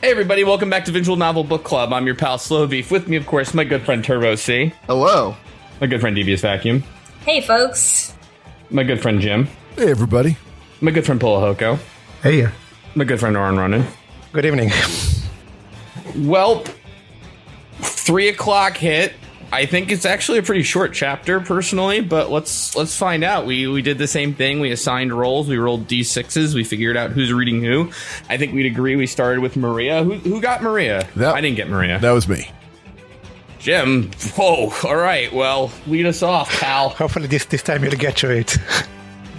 Hey everybody, welcome back to Visual Novel Book Club. I'm your pal Slow Beef. With me, of course, my good friend Turbo C. Hello. My good friend Devious Vacuum. Hey folks. My good friend Jim. Hey everybody. My good friend Polahoko. Hey. My good friend Oran Runnin. Good evening. Well, 3 o'clock hit. I think it's actually a pretty short chapter, personally, but let's find out. We did the same thing. We assigned roles. We rolled D6s. We figured out who's reading who. I think we'd agree we started with Maria. Who got Maria? I didn't get Maria. That was me. Jim. Whoa. All right. Well, lead us off, pal. Hopefully this time you'll get to it.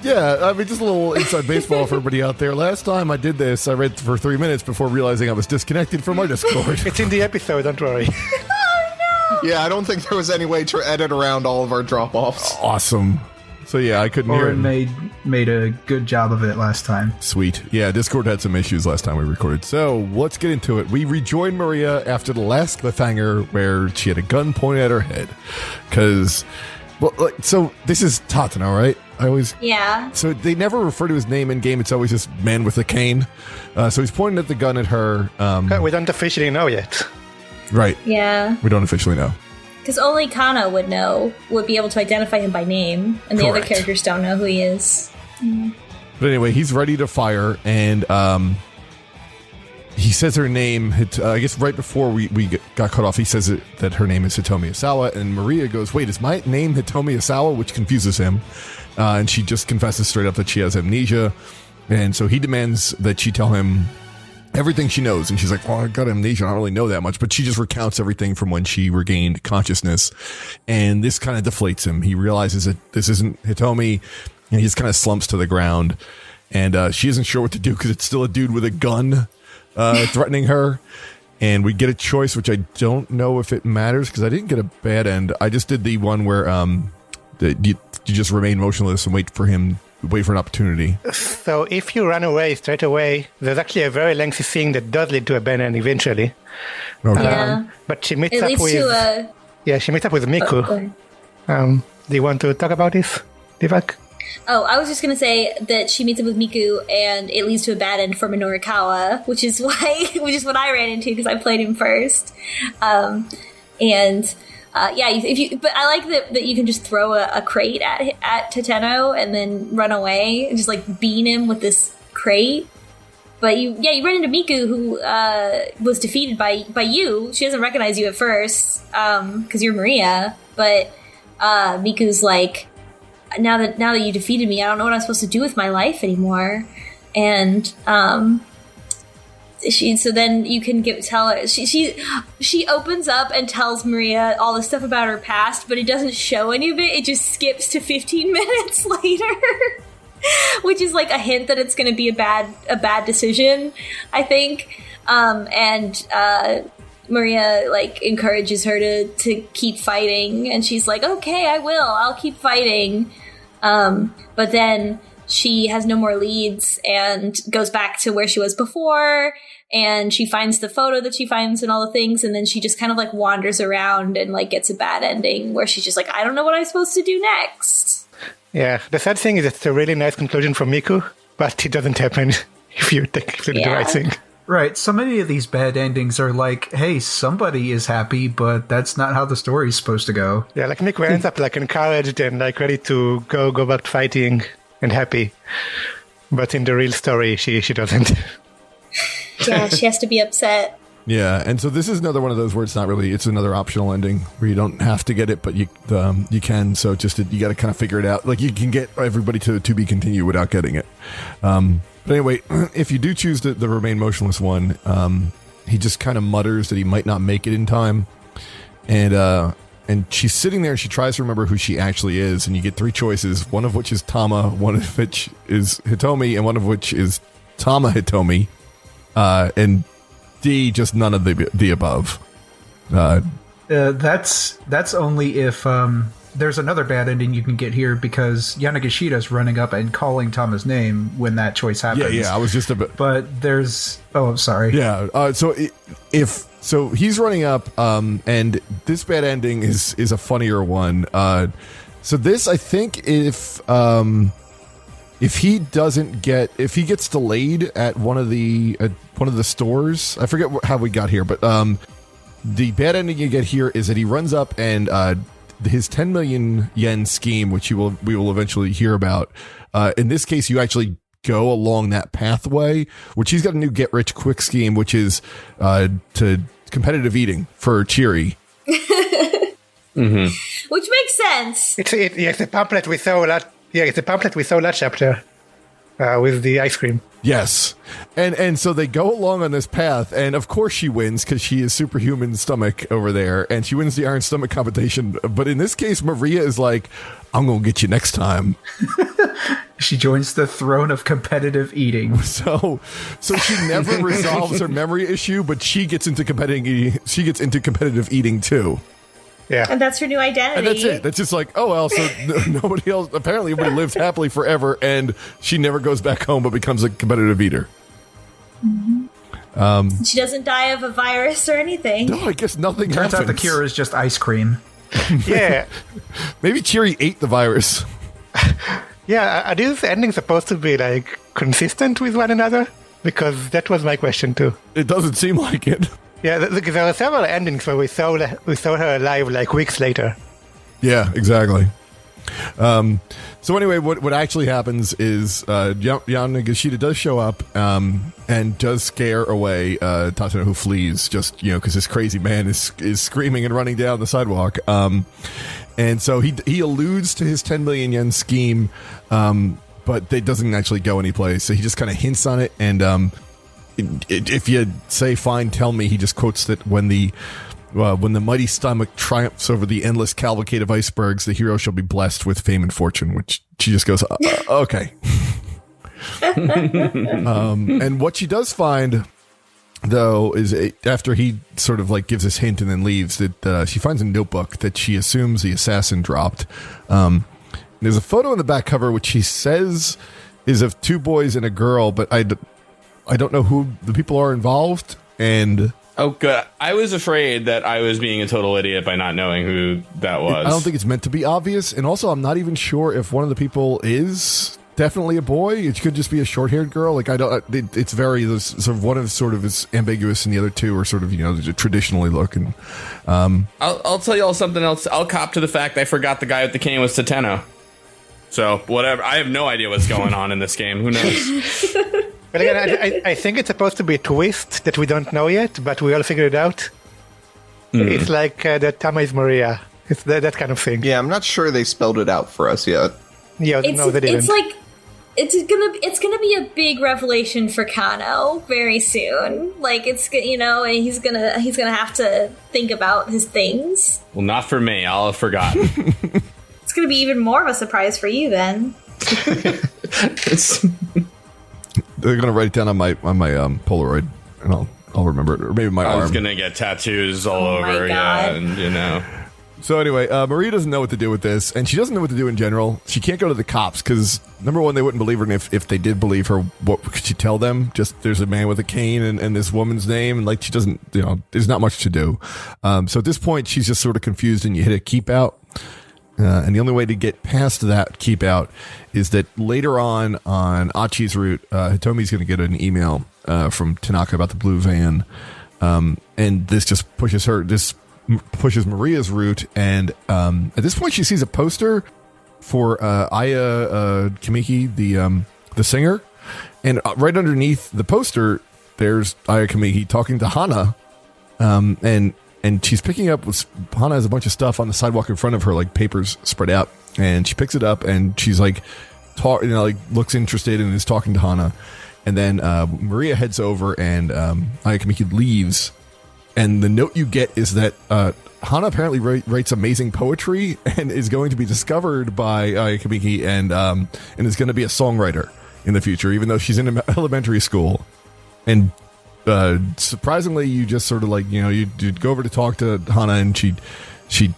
Yeah, I mean, just a little inside baseball for everybody out there. Last time I did this, I read for 3 minutes before realizing I was disconnected from our Discord. It's in the episode, don't worry. Yeah, I don't think there was any way to edit around all of our drop-offs. Awesome. So yeah, I couldn't hear it. Made a good job of it last time. Sweet. Yeah, Discord had some issues last time we recorded. So let's get into it. We rejoined Maria after the last cliffhanger where she had a gun pointed at her head. Because, well, so this is Tatano, right? Yeah. So they never refer to his name in game. It's always just man with a cane. So he's pointing at the gun at her. We don't officially know yet. Right. Yeah. We don't officially know. Because only Cano would be able to identify him by name, and the other characters don't know who he is. But anyway, he's ready to fire, and he says her name. I guess right before we got cut off, he says that her name is Hitomi Osawa, and Maria goes, "Wait, is my name Hitomi Osawa?" Which confuses him, and she just confesses straight up that she has amnesia, and so he demands that she tell him everything she knows. And she's like, "Well, I got amnesia. I don't really know that much." But she just recounts everything from when she regained consciousness. And this kind of deflates him. He realizes that this isn't Hitomi, and he just kind of slumps to the ground. And she isn't sure what to do because it's still a dude with a gun threatening her. And we get a choice, which I don't know if it matters because I didn't get a bad end. I just did the one where you just remain motionless and wait for an opportunity. So if you run away straight away, there's actually a very lengthy scene that does lead to a bad end eventually. Okay. Yeah. But she meets It up leads with... to a... Yeah, she meets up with Miku. go ahead. Do you want to talk about this, Divak? Oh, I was just going to say that she meets up with Miku, and it leads to a bad end for Minorikawa, which is what I ran into because I played him first. But I like that you can just throw a crate at Tateno and then run away and just like bean him with this crate. But you run into Miku, who was defeated by you. She doesn't recognize you at first because you're Maria. But Miku's like, now that you defeated me, I don't know what I'm supposed to do with my life anymore. And so then you can tell her she opens up and tells Maria all the stuff about her past, but it doesn't show any of it. It just skips to 15 minutes later, which is like a hint that it's going to be a bad decision, I think. Maria like encourages her to keep fighting, and she's like, "Okay, I'll keep fighting." But then she has no more leads and goes back to where she was before, and she finds the photo that she finds and all the things, and then she just kind of like wanders around and like gets a bad ending where she's just like, I don't know what I'm supposed to do next. Yeah, the sad thing is it's a really nice conclusion from Miku, but it doesn't happen if you think the right thing. Right, so many of these bad endings are like, hey, somebody is happy, but that's not how the story's supposed to go. Yeah, like Miku ends up like encouraged and like ready to go back to fighting and happy. But in the real story, she doesn't. Yeah, she has to be upset. Yeah, and so this is another one of those where it's another optional ending where you don't have to get it, but you can. So you got to kind of figure it out. Like you can get everybody to be continued without getting it. But anyway, if you do choose the remain motionless one, he just kind of mutters that he might not make it in time, and she's sitting there. She tries to remember who she actually is, and you get 3 choices, one of which is Tama, one of which is Hitomi, and one of which is Tama Hitomi, and D, just none of the above. That's only if there's another bad ending you can get here, because Yanagishita's running up and calling Tama's name when that choice happens. Yeah, I was just a bit... But there's... Oh, I'm sorry. Yeah, so he's running up, and this bad ending is a funnier one. So this, I think, if if he gets delayed at one of the stores, I forget how we got here, but the bad ending you get here is that he runs up and his 10 million yen scheme, which we will eventually hear about. In this case, you actually go along that pathway, which he's got a new get rich quick scheme, which is to competitive eating for Chiri. Which makes sense. It's the pamphlet we saw that. Yeah, it's the pamphlet we saw last chapter with the ice cream. Yes, and so they go along on this path, and of course she wins because she is superhuman stomach over there, and she wins the iron stomach competition. But in this case, Maria is like, "I'm gonna get you next time." She joins the throne of competitive eating. So she never resolves her memory issue, but she gets into competitive eating. She gets into competitive eating too. Yeah, And that's her new identity. And that's it. That's just like, oh, well, so nobody else, apparently everybody lives happily forever, and she never goes back home but becomes a competitive eater. She doesn't die of a virus or anything. No, I guess nothing Turns happens. out the cure is just ice cream. yeah, Maybe Chiri ate the virus. yeah. Are these endings supposed to be like consistent with one another? Because that was my question too. It doesn't seem like it. Yeah, there are several endings where we saw her alive like weeks later. Yeah, exactly. So anyway, what actually happens is Yanagashita does show up and does scare away Tatsuno, who flees just because this crazy man is screaming and running down the sidewalk. And so he alludes to his 10 million yen scheme, but it doesn't actually go anyplace. So he just kind of hints on it, and if you say fine, tell me, he just quotes that when the mighty stomach triumphs over the endless cavalcade of icebergs, the hero shall be blessed with fame and fortune, which she just goes, okay. And what she does find, though, is after he sort of like gives this hint and then leaves, that she finds a notebook that she assumes the assassin dropped. There's a photo in the back cover which he says is of two boys and a girl, but I don't know who the people are involved, and Oh, good. I was afraid that I was being a total idiot by not knowing who that was. I don't think it's meant to be obvious, and also I'm not even sure if one of the people is definitely a boy. It could just be a short-haired girl. Like it's very sort of one of sort of is ambiguous, and the other two are sort of traditionally looking. I'll tell you all something else. I'll cop to the fact I forgot the guy with the cane was Tateno. So whatever. I have no idea what's going on in this game. Who knows? But again, I think it's supposed to be a twist that we don't know yet, but we all figured it out. It's like the Tama is Maria. It's that kind of thing. Yeah, I'm not sure they spelled it out for us yet. Yeah, no, they didn't. It's like it's gonna be a big revelation for Cano very soon. Like he's gonna have to think about his things. Well, not for me. I'll have forgotten. It's gonna be even more of a surprise for you then. They're gonna write it down on my Polaroid, and I'll remember it, or maybe my arm. I was gonna get tattoos all over, God. and So anyway, Maria doesn't know what to do with this, and she doesn't know what to do in general. She can't go to the cops because, number one, they wouldn't believe her, and if they did believe her, what could she tell them? Just there's a man with a cane and this woman's name, and like she doesn't, there's not much to do. So at this point, she's just sort of confused, and you hit a keep out. And the only way to get past that keep out is that later on Achi's route, Hitomi's going to get an email from Tanaka about the blue van, and this just pushes Maria's route. And at this point, she sees a poster for Aya Kamiki, the singer, and right underneath the poster, there's Aya Kamiki talking to Hana, and she's picking up, Hana has a bunch of stuff on the sidewalk in front of her, like papers spread out, and she picks it up, and she's like, looks interested and is talking to Hana, and then Maria heads over, and Aya Kamiki leaves, and the note you get is that Hana apparently writes amazing poetry and is going to be discovered by Aya Kamiki, and is going to be a songwriter in the future, even though she's in elementary school, and surprisingly, you just sort of like, you'd go over to talk to Hana, and she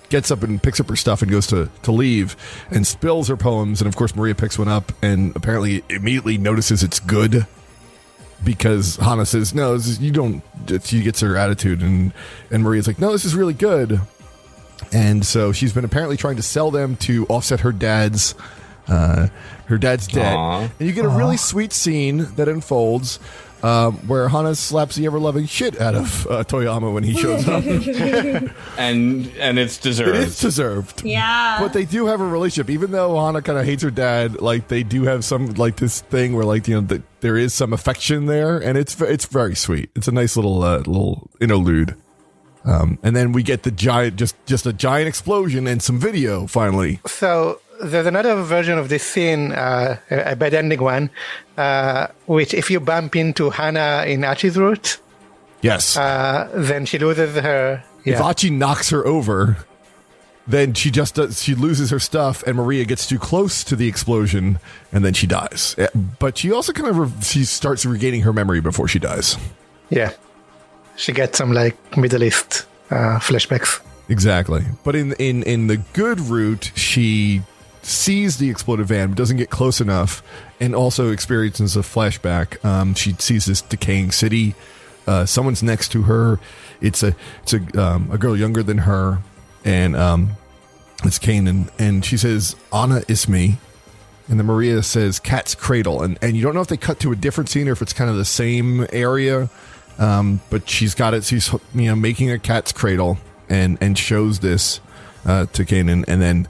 gets up and picks up her stuff and goes to leave and spills her poems. And of course, Maria picks one up and apparently immediately notices it's good because Hana says, no, you don't. She gets her attitude, and Maria's like, no, this is really good. And so she's been apparently trying to sell them to offset her dad's Her dad's dead. Aw. And you get a really sweet scene that unfolds where Hana slaps the ever-loving shit out of Toyama when he shows up. And it's deserved. It is deserved. Yeah. But they do have a relationship. Even though Hana kind of hates her dad, like, they do have some, like, this thing where, like, you know, there is some affection there, and it's very sweet. It's a nice little interlude. And then we get the giant, just a giant explosion and some video, finally. So there's another version of this scene, a bad ending one, which if you bump into Hana in Achi's route, Yes. then she loses her. If Yeah. Achi knocks her over, then she loses her stuff, and Maria gets too close to the explosion, and then she dies. But she also kind of she starts regaining her memory before she dies. Yeah. She gets some like Middle East flashbacks. Exactly. But in the good route, she sees the exploded van, but doesn't get close enough, and also experiences a flashback. She sees this decaying city. Someone's next to her. It's a girl younger than her, and it's Kanan, and she says, "Anna is me," and then Maria says, "Cat's cradle," and you don't know if they cut to a different scene or if it's kind of the same area, but she's got it. She's making a cat's cradle, and shows this to Kanan, and then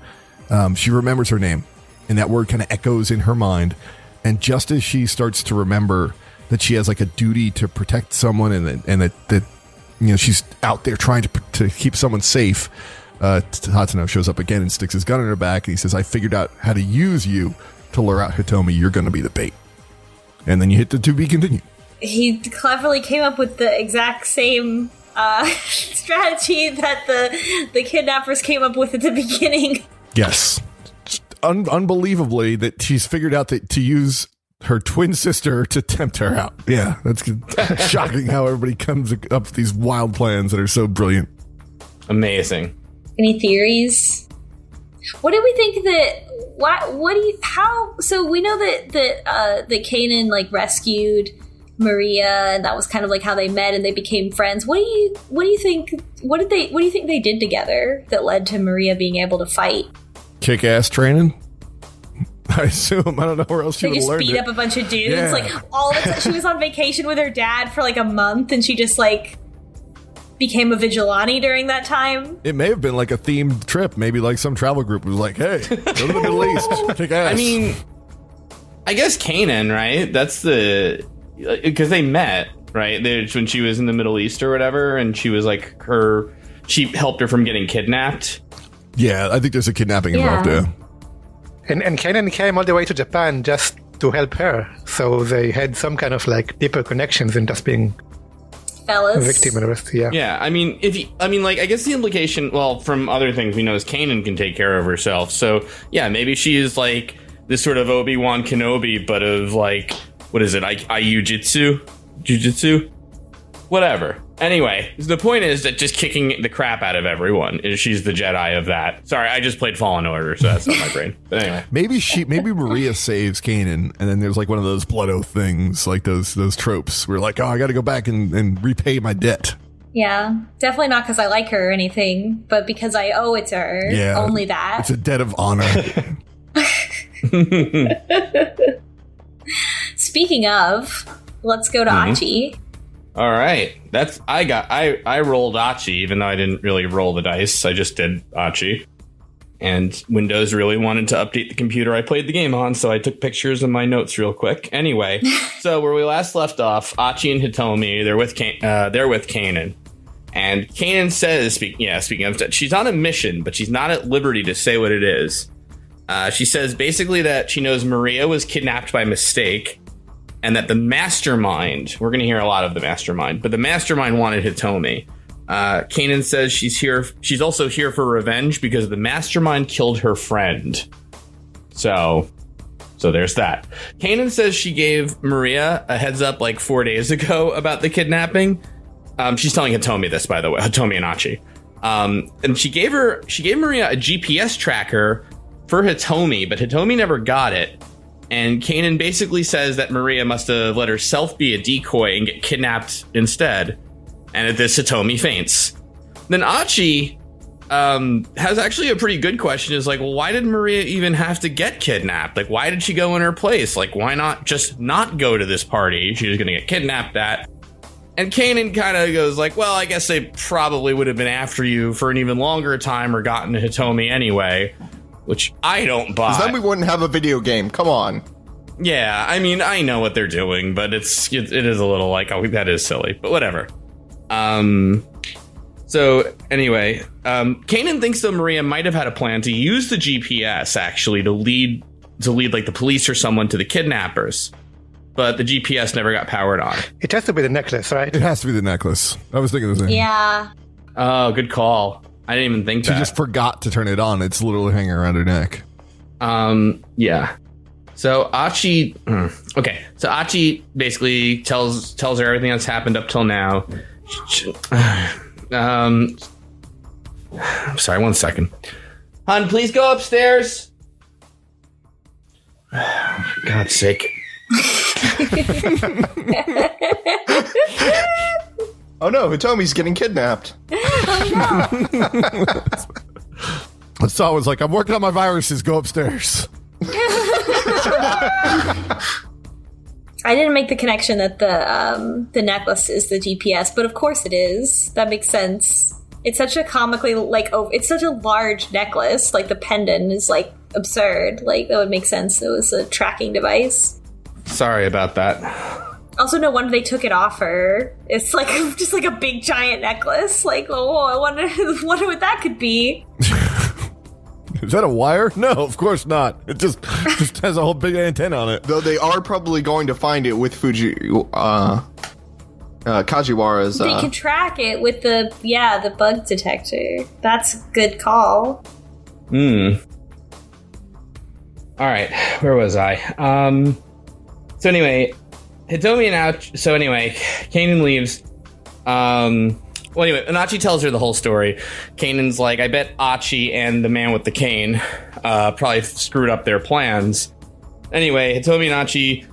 she remembers her name, and that word kind of echoes in her mind, and just as she starts to remember that she has like a duty to protect someone, and that she's out there trying to keep someone safe, Hatsuno shows up again and sticks his gun in her back, and he says, "I figured out how to use you to lure out Hitomi. You're going to be the bait." And then you hit the to be continued. He cleverly came up with the exact same strategy that the kidnappers came up with at the beginning. Yes. Unbelievably that she's figured out that to use her twin sister to tempt her out. Yeah, that's shocking how everybody comes up with these wild plans that are so brilliant. Amazing. Any theories? What do we think so we know that Kanan like rescued Maria, and that was kind of like how they met and they became friends. What do you think they did together that led to Maria being able to fight? Kick-ass training? I assume. I don't know where else she They would have just learned beat it. up a bunch of dudes. Yeah. Like all the time. She was on vacation with her dad for like a month, and she just like became a vigilante during that time. It may have been like a themed trip. Maybe like some travel group was like, "Hey, go to the Middle East, kick ass." I mean, I guess Kanan, right? That's because they met, right? When she was in the Middle East or whatever, and she was like she helped her from getting kidnapped. yeah, I think there's a kidnapping involved there. And Kanan came all the way to Japan just to help her. So they had some kind of like deeper connections than just being Fellas. a victim and the rest. Yeah. Yeah, I mean, I guess the implication, well, from other things we know is Kanan can take care of herself. So yeah, maybe she is like this sort of Obi-Wan Kenobi, but of like, what is it? Jujutsu? Whatever. Anyway, the point is that just kicking the crap out of everyone is she's the Jedi of that. Sorry, I just played Fallen Order, so that's not my brain. But anyway. Maybe Maria saves Kanan, and then there's like one of those blood oath things, like those tropes. Where like, oh, I got to go back and repay my debt. Yeah, definitely not because I like her or anything, but because I owe it to her. Yeah, only that. It's a debt of honor. Speaking of, let's go to Achi. All right. I rolled Achi, even though I didn't really roll the dice. I just did Achi. And Windows really wanted to update the computer I played the game on, so I took pictures of my notes real quick. Anyway, so where we last left off, Achi and Hitomi, they're with Kanan. And Kanan says, speaking of, she's on a mission, but she's not at liberty to say what it is. She says basically that she knows Maria was kidnapped by mistake, and that the mastermind, we're going to hear a lot of the mastermind, but the mastermind wanted Hitomi. Kanan says she's also here for revenge because the mastermind killed her friend. So there's that. Kanan says she gave Maria a heads up like 4 days ago about the kidnapping. She's telling Hitomi this, by the way, Hitomi and Achi. And she gave Maria a GPS tracker for Hitomi, but Hitomi never got it. And Kanan basically says that Maria must have let herself be a decoy and get kidnapped instead. And at this, Hitomi faints. Then Achi has actually a pretty good question. Is like, well, why did Maria even have to get kidnapped? Like, why did she go in her place? Like, why not just not go to this party? She was going to get kidnapped at. And Kanan kind of goes like, well, I guess they probably would have been after you for an even longer time or gotten to Hitomi anyway, which I don't buy. Because then we wouldn't have a video game. Come on. Yeah, I mean, I know what they're doing, but it is a little like, oh, that is silly, but whatever. So anyway, Kanan thinks that Maria might have had a plan to use the GPS actually to lead like the police or someone to the kidnappers. But the GPS never got powered on. It has to be the necklace, right? It has to be the necklace. I was thinking the same. Yeah. Oh, good call. I didn't even think She that. just forgot to turn it on. It's literally hanging around her neck. Yeah. So Achi, okay. So Achi basically tells her everything that's happened up till now. I'm sorry, 1 second. Hon, please go upstairs. For God's sake. Oh no, Hitomi's getting kidnapped. Osawa was like, I'm working on my viruses. Go upstairs. I didn't make the connection that the necklace is the GPS, but of course it is. That makes sense. It's such a comically it's such a large necklace. Like the pendant is like absurd. Like that would make sense. It was a tracking device. Sorry about that. Also, no wonder they took it off her. It's like just like a big giant necklace. Like, oh, I wonder what that could be. Is that a wire? No, of course not. It just has a whole big antenna on it. Though they are probably going to find it with Kajiwara's. They can track it with the bug detector. That's a good call. All right, where was I? So anyway, Hitomi and Achi. So anyway, Kanan leaves. Well, anyway, and Achi tells her the whole story. Kanan's like, I bet Achi and the man with the cane probably screwed up their plans. Anyway, Hitomi and Achi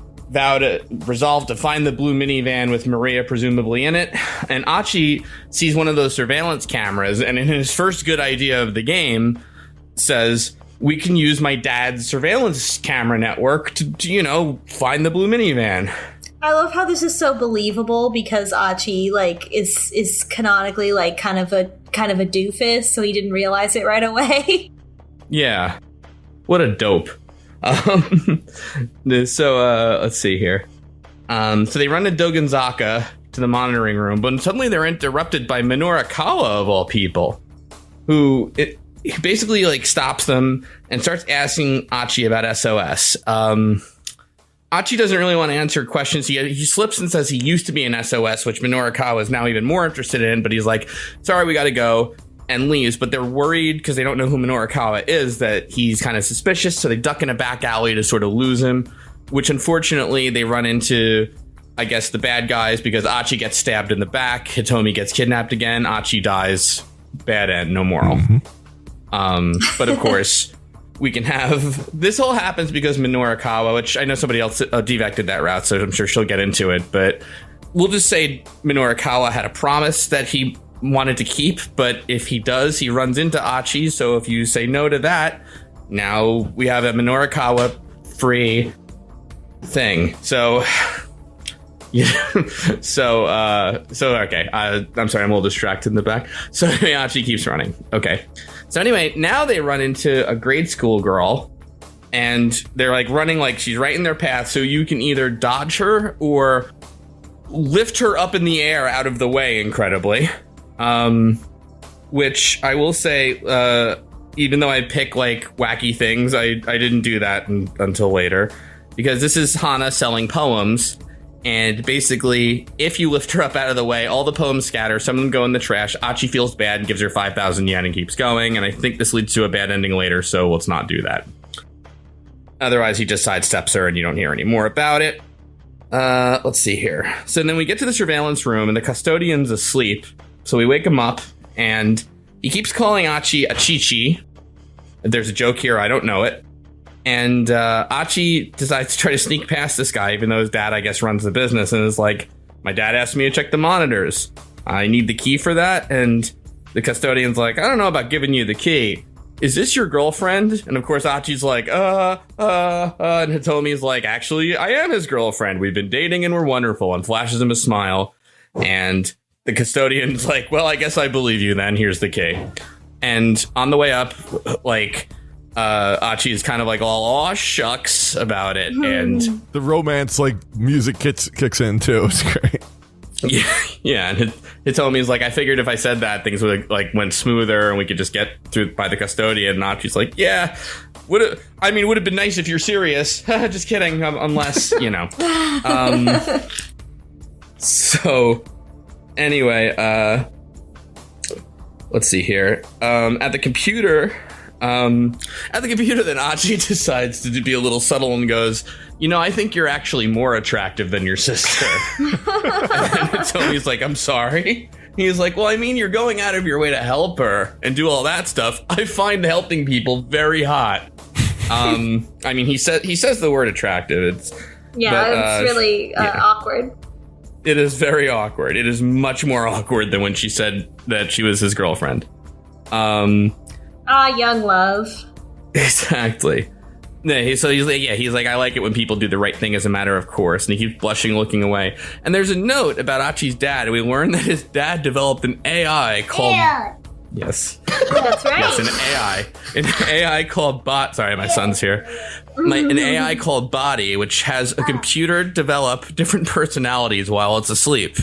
resolve to find the blue minivan with Maria presumably in it. And Achi sees one of those surveillance cameras, and in his first good idea of the game, says, we can use my dad's surveillance camera network to find the blue minivan. I love how this is so believable because Achi is canonically kind of a doofus, so he didn't realize it right away. Yeah, what a dope. So let's see here. So they run to Dogonzaka to the monitoring room, but suddenly they're interrupted by Minorikawa of all people, who he basically stops them and starts asking Achi about SOS. Achi doesn't really want to answer questions. He slips and says he used to be an SOS, which Minorikawa is now even more interested in, but he's like, sorry, we gotta go, and leaves. But they're worried because they don't know who Minorikawa is, that he's kind of suspicious, so they duck in a back alley to sort of lose him, which unfortunately they run into, I guess, the bad guys, because Achi gets stabbed in the back, Hitomi gets kidnapped again, Achi dies, bad end, no moral. But of course, we can have... This all happens because Minorikawa, which I know somebody else devected that route, so I'm sure she'll get into it, but we'll just say Minorikawa had a promise that he wanted to keep, but if he does, he runs into Achi, so if you say no to that, now we have a Minorikawa free thing. So... Yeah. So okay. I'm sorry, I'm a little distracted in the back. So Achi keeps running. Okay. So anyway, now they run into a grade school girl, and they're running she's right in their path. So you can either dodge her or lift her up in the air out of the way. Incredibly, which I will say, even though I pick wacky things, I didn't do that until later, because this is Hana selling poems. And basically, if you lift her up out of the way, all the poems scatter, some of them go in the trash. Achi feels bad and gives her 5,000 yen and keeps going. And I think this leads to a bad ending later, so let's not do that. Otherwise, he just sidesteps her and you don't hear any more about it. Let's see here. So then we get to the surveillance room and the custodian's asleep. So we wake him up and he keeps calling Achi a Chichi. There's a joke here, I don't know it. And Achi decides to try to sneak past this guy, even though his dad, I guess, runs the business, and is like, my dad asked me to check the monitors. I need the key for that. And the custodian's like, I don't know about giving you the key. Is this your girlfriend? And of course, Achi's like, and Hitomi's like, actually, I am his girlfriend. We've been dating and we're wonderful, and flashes him a smile. And the custodian's like, well, I guess I believe you then. Here's the key. And on the way up, like, Achi is kind of like all aw shucks about it, and the romance like music kicks in too. It's great. Yeah, and Hitomi's like, I figured if I said that, things would like went smoother and we could just get through by the custodian. And Achi's like, yeah, would have been nice if you're serious. Just kidding, unless you know. So anyway, let's see here. At the computer, then Achi decides to be a little subtle and goes, I think you're actually more attractive than your sister. And Tommy's like, I'm sorry. He's like, well, I mean, you're going out of your way to help her and do all that stuff. I find helping people very hot. I mean, he says the word attractive. It's really awkward. It is very awkward. It is much more awkward than when she said that she was his girlfriend. Young love. Exactly. He's like, I like it when people do the right thing as a matter of course, and he keeps blushing, looking away. And there's a note about Achi's dad, and we learn that his dad developed an AI called... Yes. That's right. Yes, an AI called Bot. Sorry, my son's here. An AI called Body, which has a computer develop different personalities while it's asleep.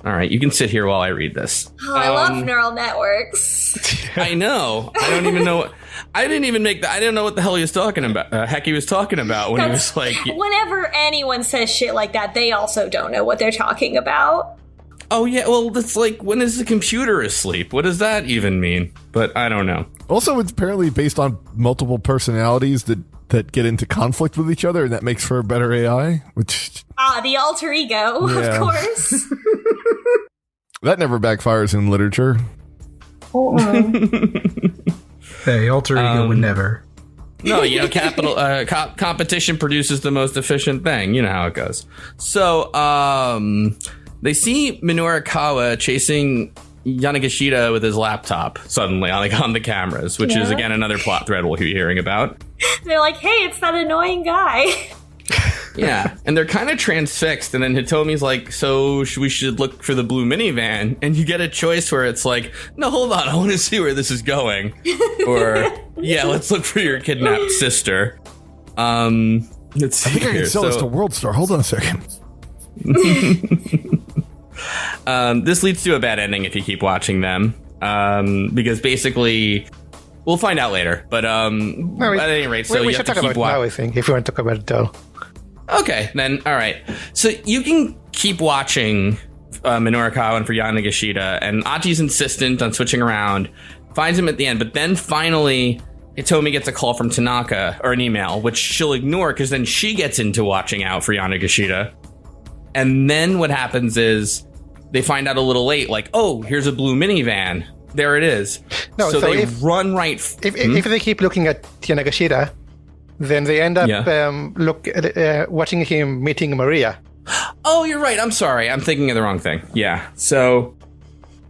All right, you can sit here while I read this. Oh, I love neural networks. I know. I don't even know. I didn't know what the hell he was talking about. He was talking about when he was like. Whenever anyone says shit like that, they also don't know what they're talking about. Oh yeah, well that's like, when is the computer asleep? What does that even mean? But I don't know. Also, it's apparently based on multiple personalities that get into conflict with each other, and that makes for a better AI. Which the alter ego, of course. That never backfires in literature. Hey, alter ego would never. No, competition produces the most efficient thing. You know how it goes. So, they see Minorikawa chasing Yanagishita with his laptop suddenly on the cameras, which is, again, another plot thread we'll be hearing about. They're like, hey, it's that annoying guy. Yeah, and they're kind of transfixed, and then Hitomi's like, so we should look for the blue minivan, and you get a choice where it's like, no, hold on, I want to see where this is going. Or, yeah, let's look for your kidnapped sister. Let's see. I think I can sell this to World Star. Hold on a second. This leads to a bad ending if you keep watching them, because basically... We'll find out later, but at any rate, so we you should have talk to about keep it now, I think, if you want to talk about it, though. Okay, then, all right. So you can keep watching Minorikawa and for Yanagishita, and Achi's insistent on switching around, finds him at the end, but then finally Hitomi gets a call from Tanaka, or an email, which she'll ignore, because then she gets into watching out for Yanagishita. And then what happens is they find out a little late, like, oh, here's a blue minivan. There it is. No, so they run right... If they keep looking at Yanagishita, then they end up watching him meeting Maria. Oh, you're right. I'm sorry. I'm thinking of the wrong thing. Yeah. So,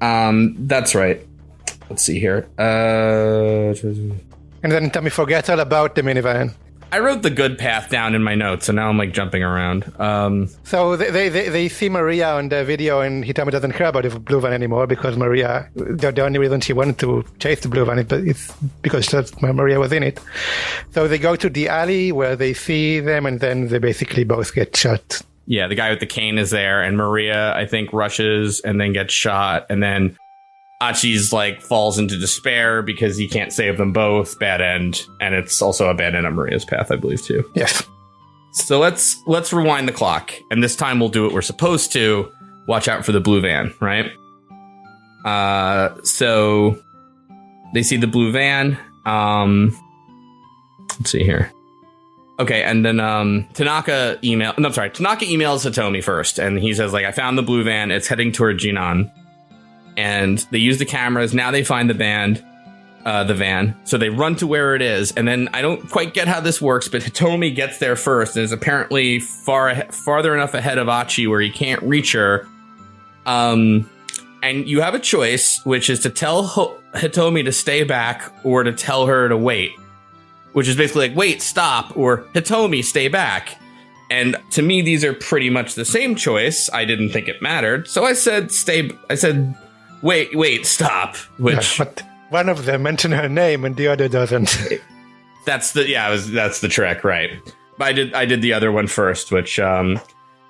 that's right. Let's see here. And then Tommy forgets all about the minivan. I wrote the good path down in my notes, and now I'm like jumping around. So they see Maria on the video, and Hitomi doesn't care about the blue van anymore because Maria, the only reason she wanted to chase the blue van is because Maria was in it. So they go to the alley where they see them, and then they basically both get shot. Yeah, the guy with the cane is there, and Maria, I think, rushes and then gets shot, and then Achi's like falls into despair because he can't save them both. Bad end, and it's also a bad end on Maria's path, I believe, too. Yes. So let's rewind the clock, and this time we'll do what we're supposed to. Watch out for the blue van, right? So they see the blue van. Let's see here. Okay, and then Tanaka emails Hitomi first, and he says, like, I found the blue van. It's heading toward Jinan. And they use the cameras. Now they find the van. So they run to where it is. And then I don't quite get how this works, but Hitomi gets there first and is farther enough ahead of Achi where he can't reach her. and you have a choice, which is to tell Hitomi to stay back or to tell her to wait, which is basically like, wait, stop, or Hitomi, stay back. And to me, these are pretty much the same choice. I didn't think it mattered. So I said, wait, stop, which... Yeah, but one of them mentioned her name and the other doesn't. That's the trick, right? But I did the other one first, which,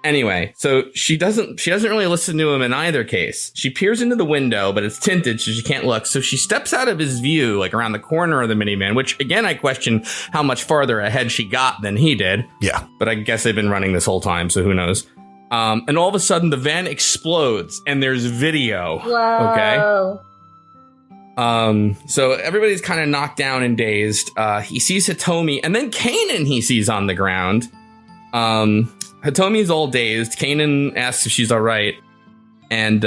anyway, so she doesn't really listen to him in either case. She peers into the window, but it's tinted, so she can't look. So she steps out of his view, like around the corner of the minivan, which again, I question how much farther ahead she got than he did. Yeah. But I guess they've been running this whole time, so who knows? And all of a sudden the van explodes and there's video. Whoa. Okay. So everybody's kind of knocked down and dazed. He sees Hitomi, and then Kanan he sees on the ground. Hitomi's all dazed. Kanan asks if she's all right, and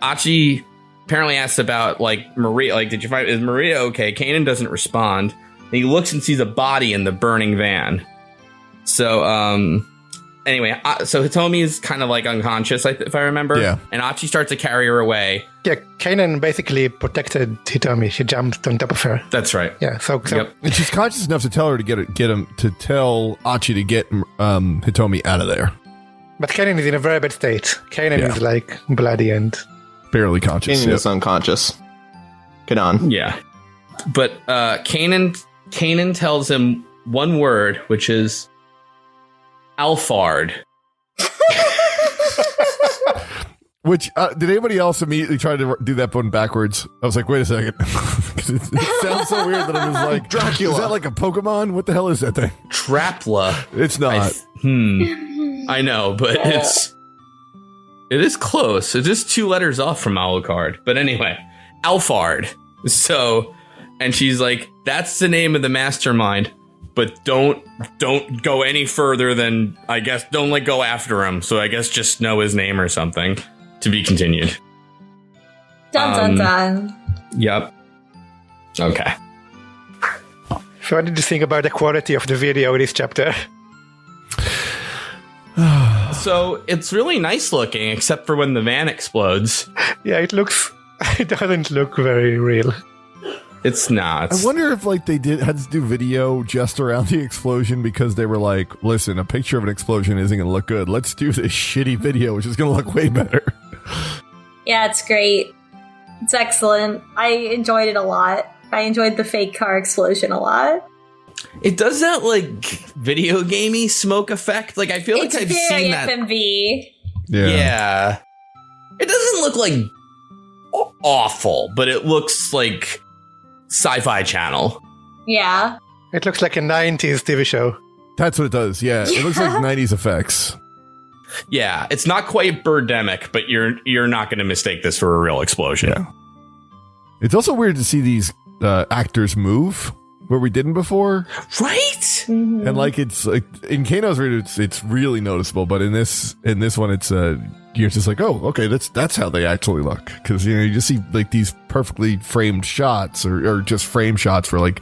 Achi apparently asks about like Maria. Like, is Maria okay? Kanan doesn't respond. And he looks and sees a body in the burning van. So anyway, so Hitomi is kind of like unconscious, if I remember. Yeah. And Achi starts to carry her away. Yeah, Kanan basically protected Hitomi. She jumped on top of her. That's right. Yeah, so Yep. And she's conscious enough to tell her to get him to tell Achi to get Hitomi out of there. But Kanan is in a very bad state. Kanan is like bloody and barely conscious. Kanan is unconscious. Get on. Yeah, but Kanan tells him one word, which is Alphard. Which, did anybody else immediately try to do that one backwards? I was like, wait a second. It sounds so weird that I was like, Dracula. Is that like a Pokemon? What the hell is that thing? Trapla. It's not. I know, but it is close. It is 2 letters off from Alucard. But anyway, Alphard. So, and she's like, that's the name of the mastermind. But don't go any further than, I guess, don't like go after him. So I guess just know his name or something. To be continued. Dun dun dun. Yep. Okay. So what did you think about the quality of the video in this chapter? So it's really nice looking, except for when the van explodes. Yeah, it doesn't look very real. It's not. I wonder if like they had to do video just around the explosion because they were like, listen, a picture of an explosion isn't going to look good. Let's do this shitty video, which is going to look way better. Yeah, it's great. It's excellent. I enjoyed it a lot. I enjoyed the fake car explosion a lot. It does that like video gamey smoke effect. Like I feel like I've seen that. It's very FMV. Yeah. It doesn't look like awful, but it looks like Sci-Fi Channel. Yeah. It looks like a 90s TV show. That's what it does. Yeah. It looks like 90s effects. Yeah, it's not quite Birdemic, but you're not going to mistake this for a real explosion. Yeah. It's also weird to see these actors move where we didn't before. Right? Mm-hmm. And like it's like in Kano's read it's really noticeable, but in this one it's you're just like, oh, okay, that's how they actually look, because you just see like these perfectly framed shots or just frame shots where like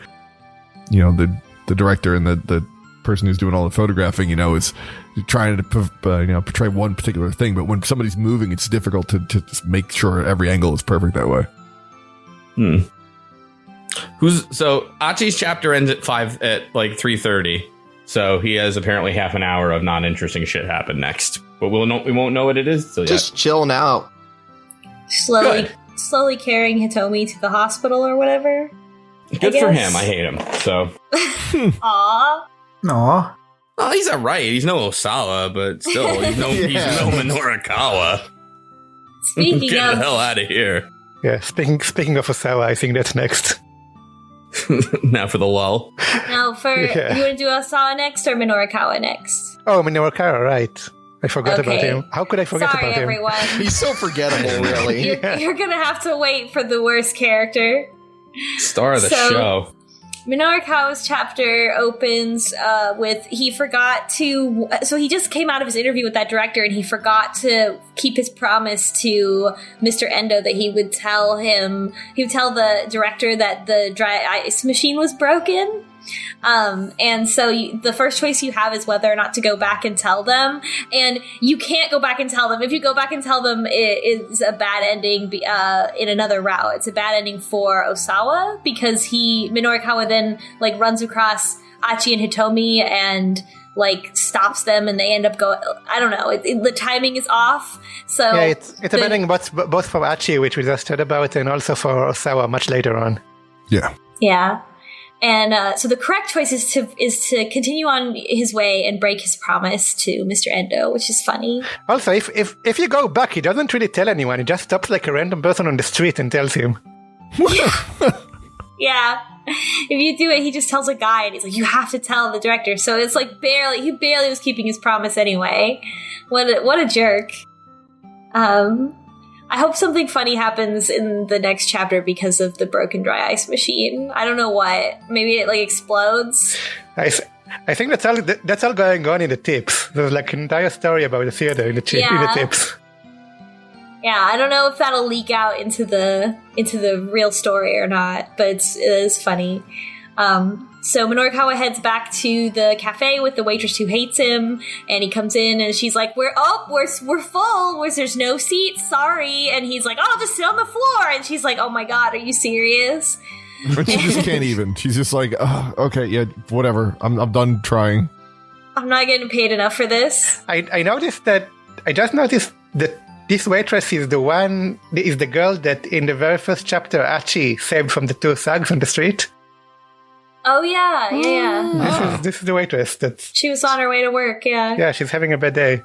the director and the person who's doing all the photographing is trying to portray one particular thing, but when somebody's moving, it's difficult to just make sure every angle is perfect that way. So Achi's chapter ends at 3:30. So he has apparently half an hour of non-interesting shit happen next. But we won't know what it is till just chilling out. Slowly carrying Hitomi to the hospital or whatever. Good for him. I hate him. So Aw. Aw. Oh, he's alright. He's no Osawa, but still, he's no Minorikawa. Speaking Get of the hell out of here. Yeah, speaking of Osawa, I think that's next. Now for the lull. Now, you want to do Osawa next or Minorikawa next? Oh, Minorikawa, right. I forgot about Okay. him. How could I forget Sorry, about him? everyone. He's so forgettable, really. You're gonna have to wait for the worst character. Star of the show. Minorikawa's chapter opens with he forgot to. So he just came out of his interview with that director, and he forgot to keep his promise to Mr. Endo that he would tell the director that the dry ice machine was broken. And so the first choice you have is whether or not to go back and tell them. And you can't go back and tell them. If you go back and tell them, it is a bad ending in another route. It's a bad ending for Osawa because Minorikawa then like runs across Achi and Hitomi and like stops them, and they end up going. I don't know. The timing is off. So yeah, it's a bad ending both for Achi, which we just heard about, and also for Osawa much later on. Yeah. Yeah. And so the correct choice is to continue on his way and break his promise to Mr. Endo, which is funny. Also, if you go back, he doesn't really tell anyone. He just stops like a random person on the street and tells him. Yeah. If you do it, he just tells a guy, and he's like, "You have to tell the director." So it's like he barely was keeping his promise anyway. What a jerk. I hope something funny happens in the next chapter because of the broken dry ice machine. I don't know what. Maybe it like explodes. I think that's all going on in the tips. There's like an entire story about the theater in the tips. Yeah, I don't know if that'll leak out into the real story or not, but it is funny. So Minorikawa heads back to the cafe with the waitress who hates him, and he comes in and she's like, we're full, there's no seats, sorry. And he's like, oh, I'll just sit on the floor. And she's like, oh my god, are you serious? But she just can't even. She's just like, oh, okay, yeah, whatever. I'm done trying. I'm not getting paid enough for this. I just noticed that this waitress is the girl that in the very first chapter Achi saved from the two thugs on the street. Oh yeah. This is the waitress she was on her way to work. Yeah, she's having a bad day.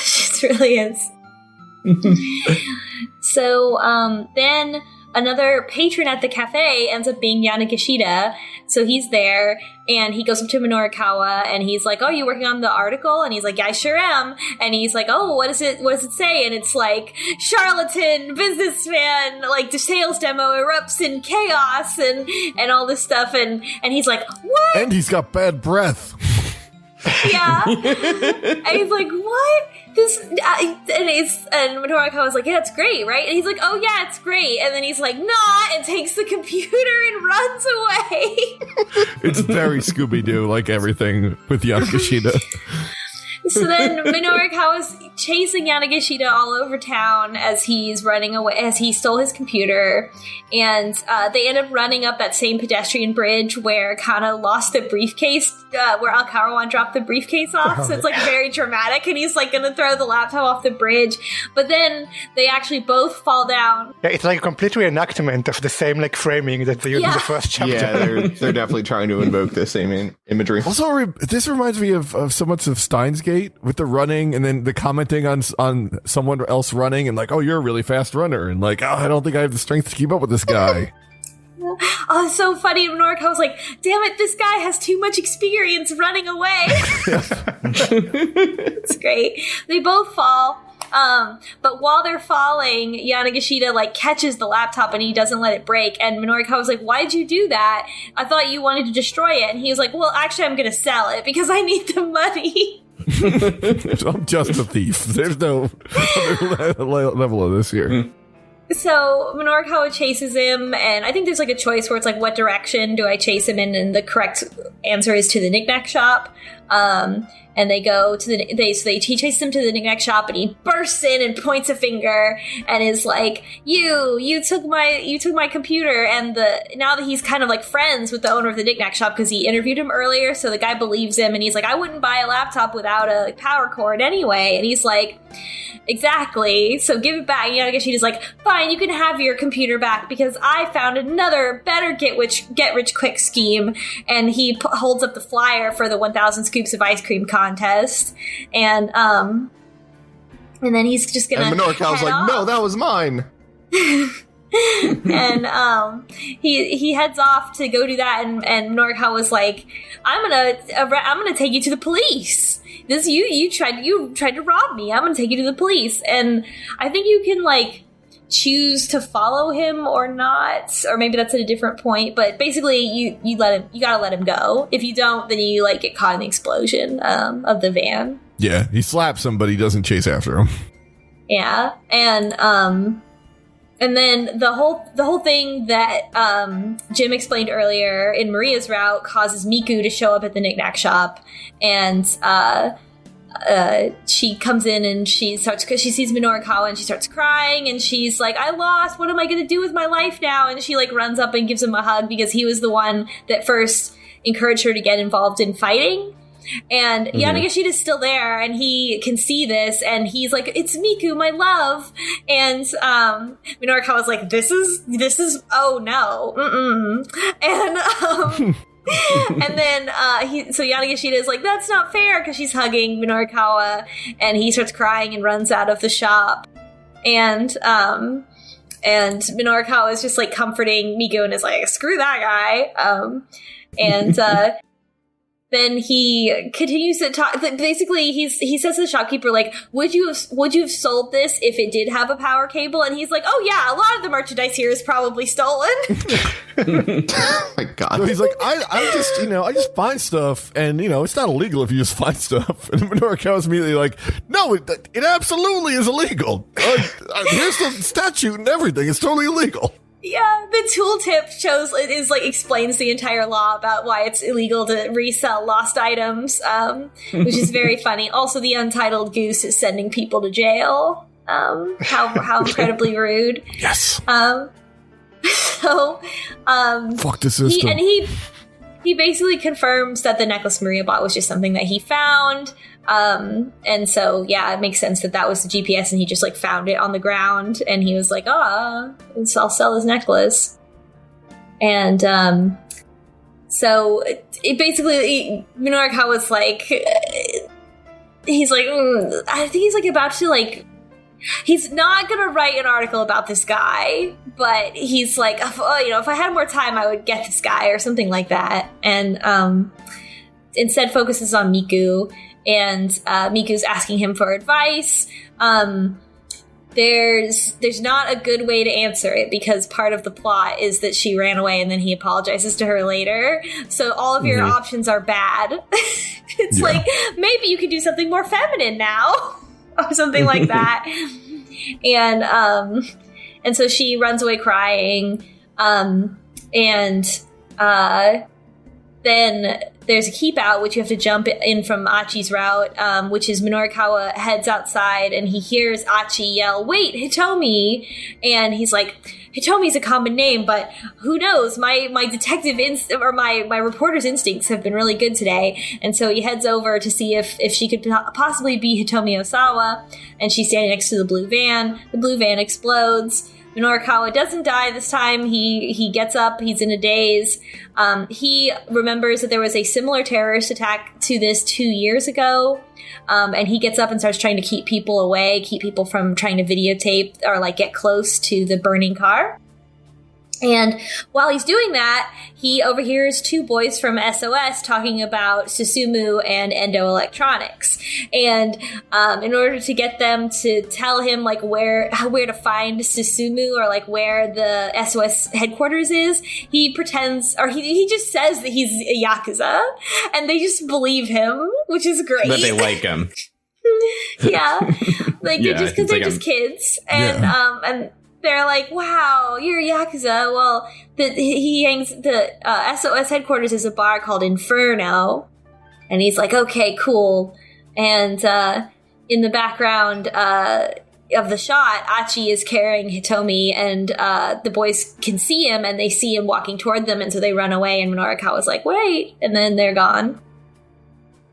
She really is. So then another patron at the cafe ends up being Yanagishida. So he's there, and he goes up to Minorikawa, and he's like, "Oh, you working on the article?" And he's like, "Yeah, I sure am." And he's like, "Oh, what does it say?" And it's like, charlatan, businessman, like the sales demo erupts in chaos and all this stuff. And he's like, "What?" And he's got bad breath. Yeah. And he's like, "What?" And Minorikawa was like, "Yeah, it's great, right?" And he's like, "Oh yeah, it's great." And then he's like, "Nah," and takes the computer and runs away. It's very Scooby-Doo, like everything with Yanagishida. So then Minorikawa's chasing Yanagishida all over town as he's running away, as he stole his computer. And they end up running up that same pedestrian bridge where Cano lost the briefcase, where Alcarawan dropped the briefcase off. So it's like very dramatic, and he's like gonna throw the laptop off the bridge. But then they actually both fall down. Yeah, it's like a complete reenactment of the same like framing that they used in the first chapter. Yeah, they're definitely trying to invoke the same imagery. Also, this reminds me of so much of Steins Gate with the running and then the commenting on someone else running and like, oh, you're a really fast runner, and like, oh, I don't think I have the strength to keep up with this guy. Oh, it's so funny. And Minorikawa was like, damn it, this guy has too much experience running away. It's great. They both fall. But while they're falling, Yanagishida like catches the laptop and he doesn't let it break. And Minorikawa was like, why'd you do that? I thought you wanted to destroy it. And he was like, well, actually, I'm going to sell it because I need the money. I'm just a thief. There's no other level of this here. So Minorikawa chases him, and I think there's like a choice where it's like, what direction do I chase him in? And the correct answer is to the knickknack shop. And they go to he chases him to the knickknack shop, and he bursts in and points a finger and is like, you took my computer. And now that he's kind of like friends with the owner of the knickknack shop because he interviewed him earlier, so the guy believes him, and he's like, I wouldn't buy a laptop without a power cord anyway. And he's like, exactly, so give it back. Yanagishida's like, fine, you can have your computer back because I found another better get rich quick scheme. And he holds up the flyer for the 1,000 scoops of ice cream contest, and then he's just gonna. And Minorikawa's like, no, that was mine. And he heads off to go do that, and Minorikawa was like, I'm gonna take you to the police. You tried to rob me. I'm gonna take you to the police. And I think you can like choose to follow him or not, or maybe that's at a different point. But basically, you gotta let him go. If you don't, then you like get caught in the explosion of the van. Yeah, he slaps him, but he doesn't chase after him. Yeah, and And then the whole thing that Jim explained earlier in Maria's route causes Miku to show up at the knickknack shop, and she comes in and she sees Minorikawa and she starts crying, and she's like, I lost, what am I gonna do with my life now? And she like runs up and gives him a hug because he was the one that first encouraged her to get involved in fighting. And Yanagishida's still there, and he can see this, and he's like, it's Miku, my love. And Minorikawa's like, this is oh no. And and then so Yanagishida is like, that's not fair, because she's hugging Minorikawa, and he starts crying and runs out of the shop. And Minorikawa is just like comforting Miku and is like, screw that guy. Then he continues to talk. Basically, he says to the shopkeeper, like, would you have sold this if it did have a power cable? And he's like, oh yeah, a lot of the merchandise here is probably stolen. Oh my God. So he's like, I just find stuff, and it's not illegal if you just find stuff. And Minorikawa's immediately like, no, it absolutely is illegal. Here's the statute and everything. It's totally illegal. Yeah, the tooltip explains the entire law about why it's illegal to resell lost items, which is very funny. Also, the Untitled Goose is sending people to jail. How incredibly rude. Yes. Fuck the system. He basically confirms that the necklace Maria bought was just something that he found. And so, yeah, it makes sense that was the GPS, and he just like found it on the ground, and he was like, I'll sell his necklace. And, so it basically, Minorikawa's like, he's like, I think he's like about to like, he's not gonna write an article about this guy, but he's like, if I had more time, I would get this guy or something like that. And, instead focuses on Miku. And Miku's asking him for advice. There's not a good way to answer it, because part of the plot is that she ran away and then he apologizes to her later. So all of your options are bad. It's like, maybe you could do something more feminine now, or something like that. And so she runs away crying. Then there's a keep out, which you have to jump in from Achi's route, which is Minorikawa heads outside and he hears Achi yell, wait, Hitomi! And he's like, Hitomi's a common name, but who knows? My detective my reporter's instincts have been really good today. And so he heads over to see if she could possibly be Hitomi Osawa, and she's standing next to the blue van. The blue van explodes. Minorikawa doesn't die this time. He gets up. He's in a daze. He remembers that there was a similar terrorist attack to this 2 years ago. And he gets up and starts trying to keep people away, keep people from trying to videotape or like get close to the burning car. And while he's doing that, he overhears two boys from SOS talking about Susumu and Endo Electronics. And in order to get them to tell him like where to find Susumu or like where the SOS headquarters is, he pretends, or he just says that he's a Yakuza, and they just believe him, which is great. But they like him. Yeah, like just because they're just kids, and they're like, wow, you're a Yakuza. Well, the SOS headquarters is a bar called Inferno. And he's like, okay, cool. And in the background of the shot, Achi is carrying Hitomi, and the boys can see him, and they see him walking toward them, and so they run away, and Minorikawa's like, wait, and then they're gone.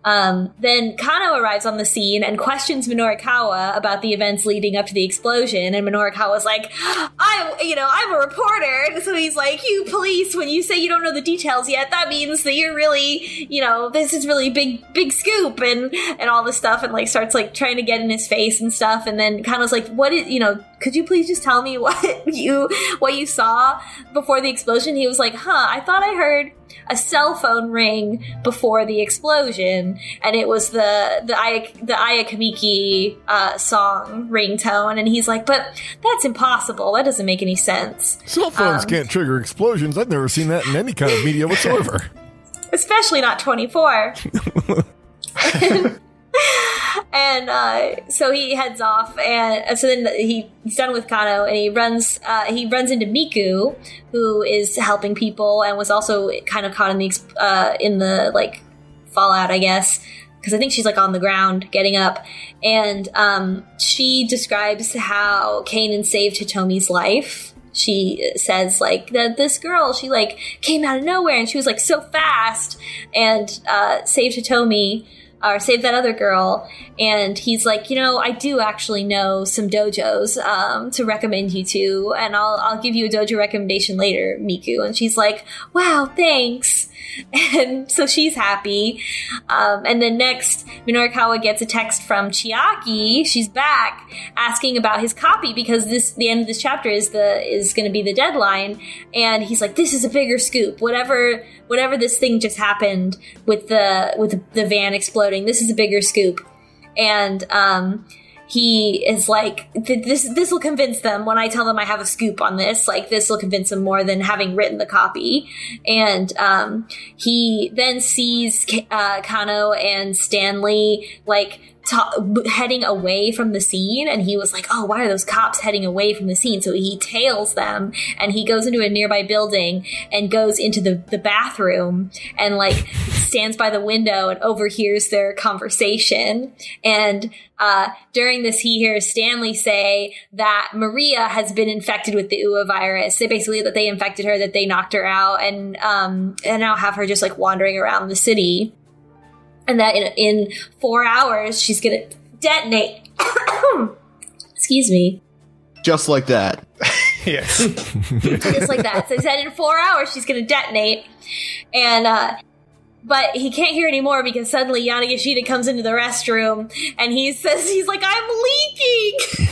Then Cano arrives on the scene and questions Minorikawa about the events leading up to the explosion, and Minorikawa's like, I'm a reporter. And so he's like, you police, when you say you don't know the details yet, that means that you're really, this is really big scoop and all this stuff, and like starts like trying to get in his face and stuff. And then Cano's like, could you please just tell me what you saw before the explosion? He was like, I thought I heard a cell phone ring before the explosion, and it was the Ayakamiki song ringtone. And he's like, but that's impossible. That doesn't make any sense. Cell phones can't trigger explosions. I've never seen that in any kind of media whatsoever. Especially not 24. And so he heads off, and so then he's done with Cano, and he runs into Miku, who is helping people and was also kind of caught in the like fallout, I guess, because I think she's like on the ground getting up, and she describes how Kanan saved Hitomi's life. She says like that this girl, she like came out of nowhere and she was like so fast and saved Hitomi, or saved that other girl. And he's like, I do actually know some dojos to recommend you to, and I'll give you a dojo recommendation later, Miku. And she's like, wow, thanks. And so she's happy. And then next, Minorikawa gets a text from Chiaki. She's back asking about his copy because the end of this chapter is going to be the deadline. And he's like, this is a bigger scoop. Whatever this thing just happened with the van exploding, this is a bigger scoop. And he is like, this will convince them when I tell them I have a scoop on this. Like, this will convince them more than having written the copy. And he then sees Cano and Stanley like heading away from the scene, and he was like, oh, why are those cops heading away from the scene? So he tails them, and he goes into a nearby building and goes into the bathroom and like stands by the window and overhears their conversation. And during this, he hears Stanley say that Maria has been infected with the Ua virus. They basically that they infected her, that they knocked her out, and now have her just like wandering around the city. And that in 4 hours, she's going to detonate. Excuse me. Just like that. Yes. Just like that. So he said in 4 hours, she's going to detonate. And, but he can't hear anymore because suddenly Yanagishita comes into the restroom and he's like, I'm leaking.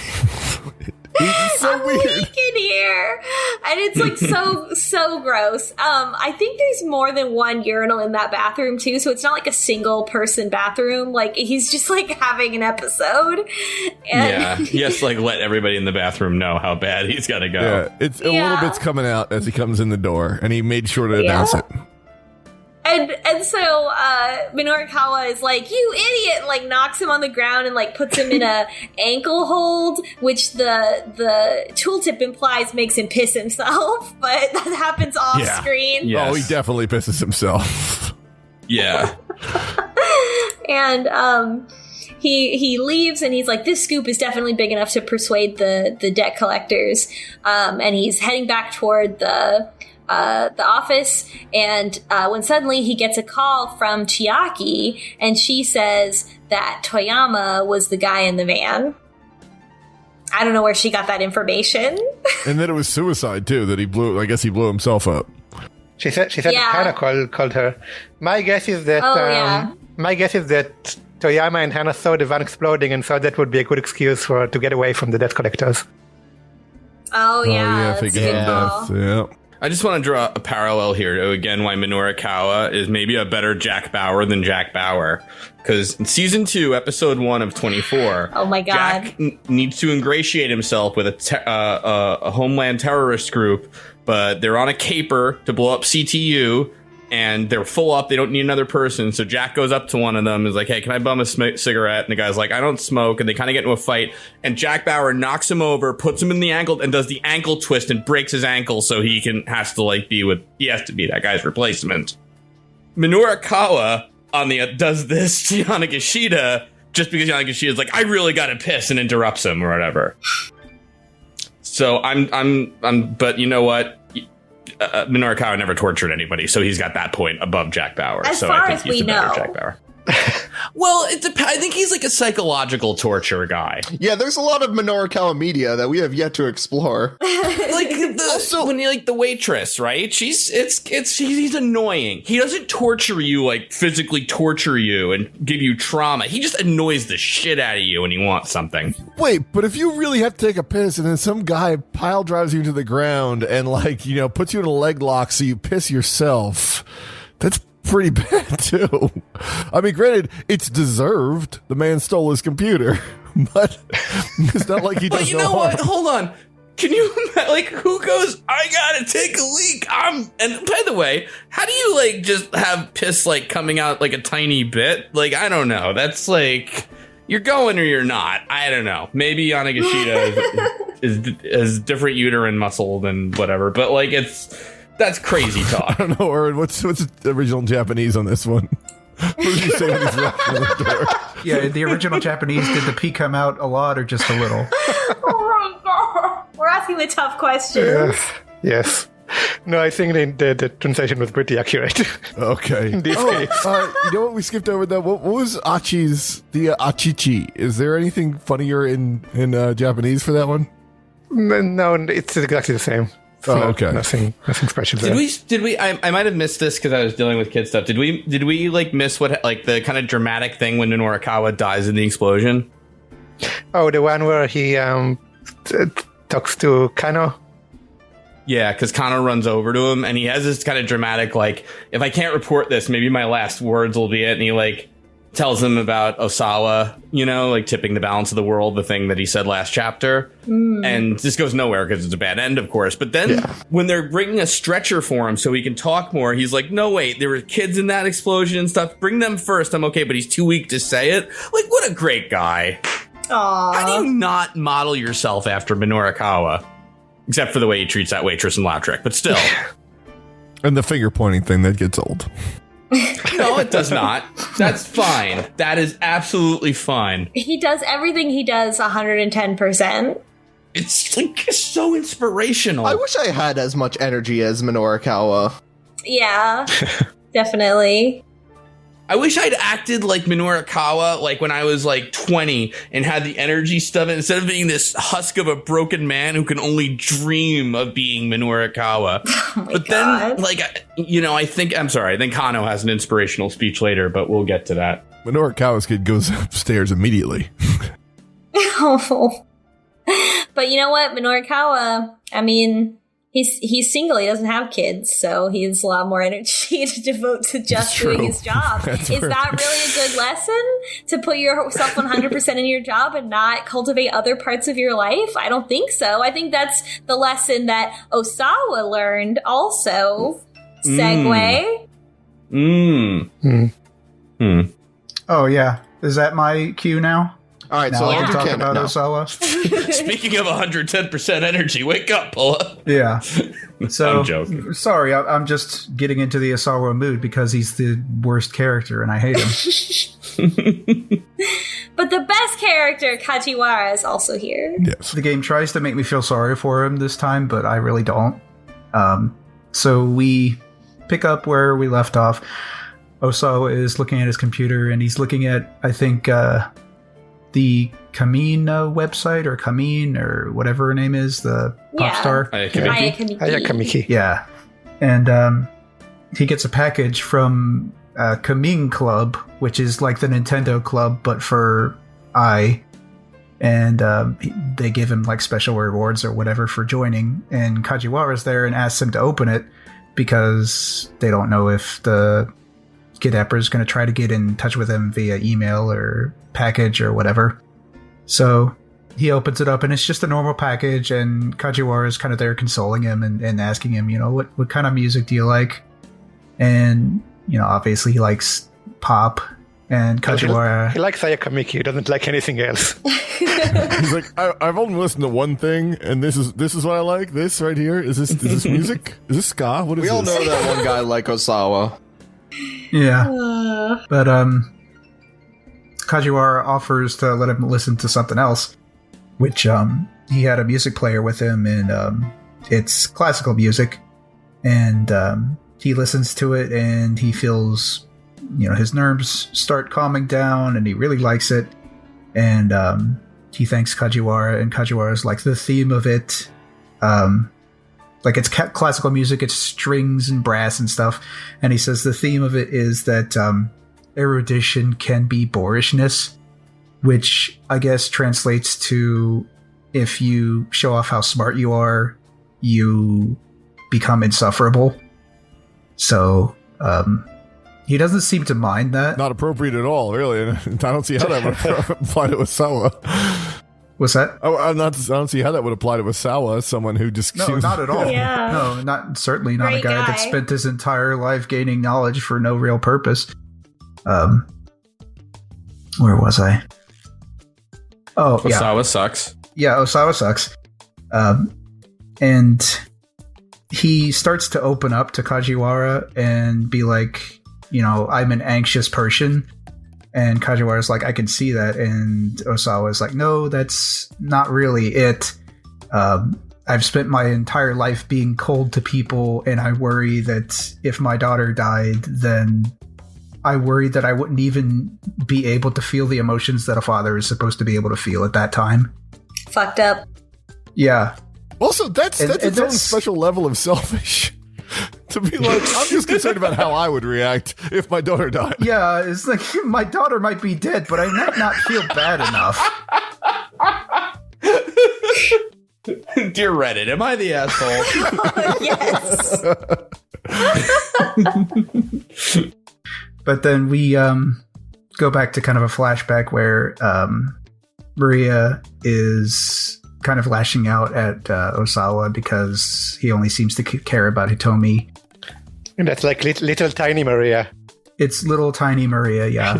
It's so I'm weird. leaking here. And it's like so gross. I think there's more than one urinal in that bathroom too, so it's not like a single person bathroom. Like, he's just like having an episode. And he has to like let everybody in the bathroom know how bad he's got to go. Yeah, it's a little bit's coming out as he comes in the door, and he made sure to announce it. And so Minorikawa is like, you idiot, and like knocks him on the ground and like puts him in a ankle hold, which the tooltip implies makes him piss himself, but that happens off screen. Yes. Oh, he definitely pisses himself. Yeah. And he leaves and he's like, this scoop is definitely big enough to persuade the debt collectors. And he's heading back toward the office, and when suddenly he gets a call from Chiaki, and she says that Toyama was the guy in the van. I don't know where she got that information. And then it was suicide too, that he blew himself up. She said that Hana called her. My guess is that Toyama and Hana saw the van exploding and thought that would be a good excuse to get away from the debt collectors. Oh yeah, fake death. Yeah. I just want to draw a parallel here to, again, why Minorikawa is maybe a better Jack Bauer than Jack Bauer. Because in Season 2, Episode 1 of 24, oh my God. Jack needs to ingratiate himself with a Homeland terrorist group, but they're on a caper to blow up CTU, and they're full up. They don't need another person. So Jack goes up to one of them and is like, hey, can I bum a cigarette? And the guy's like, I don't smoke. And they kind of get into a fight. And Jack Bauer knocks him over, puts him in the ankle, and does the ankle twist and breaks his ankle. So he has to be that guy's replacement. Minorikawa does this to Yanagishita just because Yanagishita's like, I really got to piss, and interrupts him or whatever. So but you know what? Minorikawa never tortured anybody, so he's got that point above Jack Bauer. As so far I think as he's we the better know. Jack Bauer. Well, I think he's like a psychological torture guy. Yeah, there's a lot of Minorikawa media that we have yet to explore. Like when you like the waitress, right? He's annoying. He doesn't torture you, like physically torture you and give you trauma. He just annoys the shit out of you when he wants something. Wait, but if you really have to take a piss and then some guy pile drives you to the ground and puts you in a leg lock so you piss yourself, that's pretty bad too. I mean, granted, it's deserved. The man stole his computer, but it's not like he does. But you no know harm. what? Hold on. Can you who goes, I gotta take a leak? And by the way, how do you just have piss coming out like a tiny bit? I don't know. That's you're going or you're not. I don't know. Maybe Yanagashita is different uterine muscle than whatever, but like that's crazy talk. I don't know, Orin, what's the original Japanese on this one? What did you say when he's walking in the door? Yeah, the original Japanese, did the pee come out a lot or just a little? Oh my god. We're asking the tough questions. Yes. No, I think the translation was pretty accurate. Okay. In this case. You know what? We skipped over that. What was Achi's, the Achichi? Is there anything funnier in Japanese for that one? No, it's exactly the same. Oh, okay. Nothing special there. Did we? I might have missed this because I was dealing with kid stuff. Did we like miss what like the kind of dramatic thing when Minorikawa dies in the explosion? Oh, the one where he talks to Cano. Yeah, because Cano runs over to him and he has this kind of dramatic like, if I can't report this, maybe my last words will be it. And he like tells him about Osawa, you know, like tipping the balance of the world, the thing that he said last chapter. And this goes nowhere because it's a bad end, of course. But then when they're bringing a stretcher for him so he can talk more, he's like, no, wait, there were kids in that explosion and stuff. Bring them first. I'm okay. But he's too weak to say it. Like, what a great guy. Aww. How do you not model yourself after Minorikawa? Except for the way he treats that waitress in Lautrec, but still. And the finger pointing thing that gets old. No, it does not. That's fine. That is absolutely fine. He does everything he does 110%. It's like so inspirational. I wish I had as much energy as Minorikawa. Yeah, definitely. I wish I'd acted like Minorikawa, like when I was like 20 and had the energy stuff instead of being this husk of a broken man who can only dream of being Minorikawa. Oh my But God. then, like, you know, I think Kano has an inspirational speech later, but we'll get to that. Minorikawa's kid goes upstairs immediately. Oh. But you know what, Minorikawa, I mean, he's single, he doesn't have kids, so he has a lot more energy to devote to just doing his job. Is that really a good lesson? To put yourself 100% in your job and not cultivate other parts of your life? I don't think so. I think that's the lesson that Osawa learned also. Segue. Oh, yeah. Is that my cue now? All right, Now so I can let's talk do about now. Osawa? Speaking of 110% energy, wake up, Pulla. Yeah. So, I'm joking. Sorry, I'm just getting into the Osawa mood because he's the worst character and I hate him. But the best character, Kajiwara, is also here. Yes. The game tries to make me feel sorry for him this time, but I really don't. So we pick up where we left off. Osawa is looking at his computer and he's looking at, I think, the Kamine website or Kamine or whatever her name is, the pop star. Ayakamiki. Yeah. And he gets a package from Kamine Club, which is like the Nintendo Club, but for And they give him like special rewards or whatever for joining. And Kajiwara's there and asks him to open it because they don't know if the kidnapper is going to try to get in touch with him via email or package or whatever. So he opens it up and it's just a normal package, and Kajiwara is kind of there consoling him and asking him, you know, what kind of music do you like? And, you know, obviously he likes pop, and Kajiwara... He likes Ayakamiki, he doesn't like anything else. He's like, I've only listened to one thing, and this is what I like. This right here is this music? Is this ska? What is We all this? know that one guy like Osawa. Yeah. But Kajiwara offers to let him listen to something else, which he had a music player with him, and it's classical music, and he listens to it and he feels, you know, his nerves start calming down and he really likes it, and he thanks Kajiwara, and Kajiwara's like, the theme of it, like it's classical music, it's strings and brass and stuff, and he says the theme of it is that erudition can be boorishness, which I guess translates to if you show off how smart you are, you become insufferable. So he doesn't seem to mind that. Not appropriate at all, really. I don't see how that would apply to Osawa. What's that? I don't see how that would apply to Osawa, someone who just No, seems... not at all. Yeah. No, certainly not Great a guy guy. that spent his entire life gaining knowledge for no real purpose. Where was I? Oh, yeah. Osawa sucks. Yeah, Osawa sucks. And he starts to open up to Kajiwara and be like, I'm an anxious person. And Kajiwara's like, I can see that. And Osawa's like, no, that's not really it. I've spent my entire life being cold to people, and I worry that if my daughter died, then I worry that I wouldn't even be able to feel the emotions that a father is supposed to be able to feel at that time. Fucked up. Yeah. Also, that's its own special level of selfish. To be like, I'm just concerned about how I would react if my daughter died. Yeah, it's like, my daughter might be dead, but I might not feel bad enough. Dear Reddit, am I the asshole? Yes. But then we go back to kind of a flashback where Maria is kind of lashing out at Osawa because he only seems to care about Hitomi. And that's like little tiny Maria. It's little tiny Maria, yeah.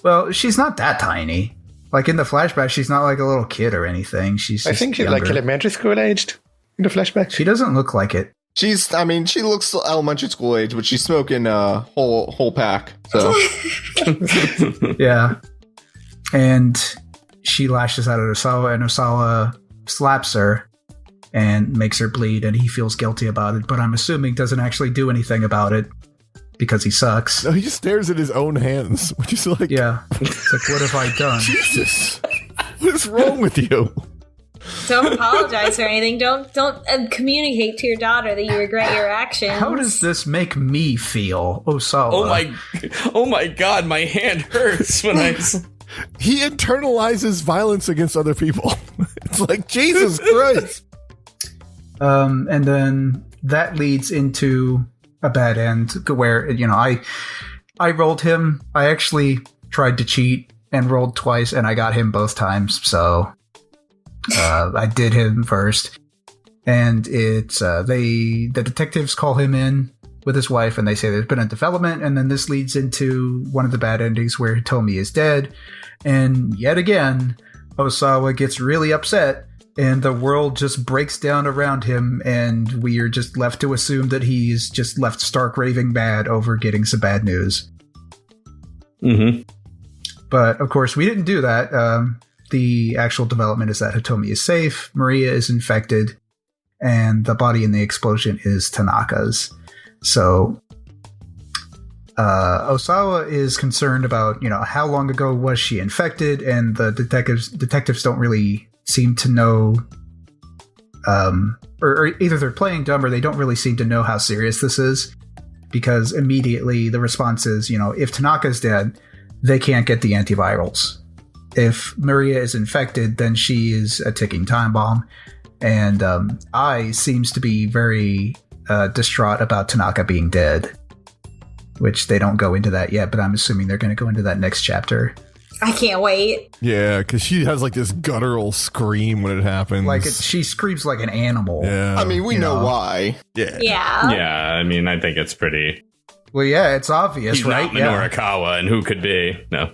Well, she's not that tiny. Like in the flashback, she's not like a little kid or anything. I think she's like elementary school aged in the flashback. She doesn't look like it. She looks elementary school age, but she's smoking a whole pack. So yeah. And she lashes out at Osawa, and Osawa slaps her and makes her bleed, and he feels guilty about it, but I'm assuming doesn't actually do anything about it because he sucks. No, he just stares at his own hands, which is like... Yeah. It's like, what have I done? Jesus. What is wrong with you? Don't apologize or anything. Don't communicate to your daughter that you regret your actions. How does this make me feel, Osawa? Oh my god, my hand hurts when I... He internalizes violence against other people. It's like, Jesus Christ. And then that leads into a bad end where, I rolled him. I actually tried to cheat and rolled twice, and I got him both times. So I did him first. And it's the detectives call him in with his wife, and they say there's been a development, and then this leads into one of the bad endings where Hitomi is dead. And yet again, Osawa gets really upset, and the world just breaks down around him, and we are just left to assume that he's just left stark raving mad over getting some bad news. Mm-hmm. But, of course, we didn't do that. The actual development is that Hitomi is safe, Maria is infected, and the body in the explosion is Tanaka's. So Osawa is concerned about, how long ago was she infected, and the detectives don't really seem to know, or either they're playing dumb or they don't really seem to know how serious this is, because immediately the response is, if Tanaka's dead, they can't get the antivirals. If Maria is infected, then she is a ticking time bomb. And Ai seems to be very distraught about Tanaka being dead, which they don't go into that yet, but I'm assuming they're going to go into that next chapter. I can't wait. Yeah, because she has like this guttural scream when it happens. Like she screams like an animal. Yeah. we know why. Yeah. Yeah, I think it's pretty... Well, yeah, it's obvious, He's right? not Minorikawa, and who could be? No.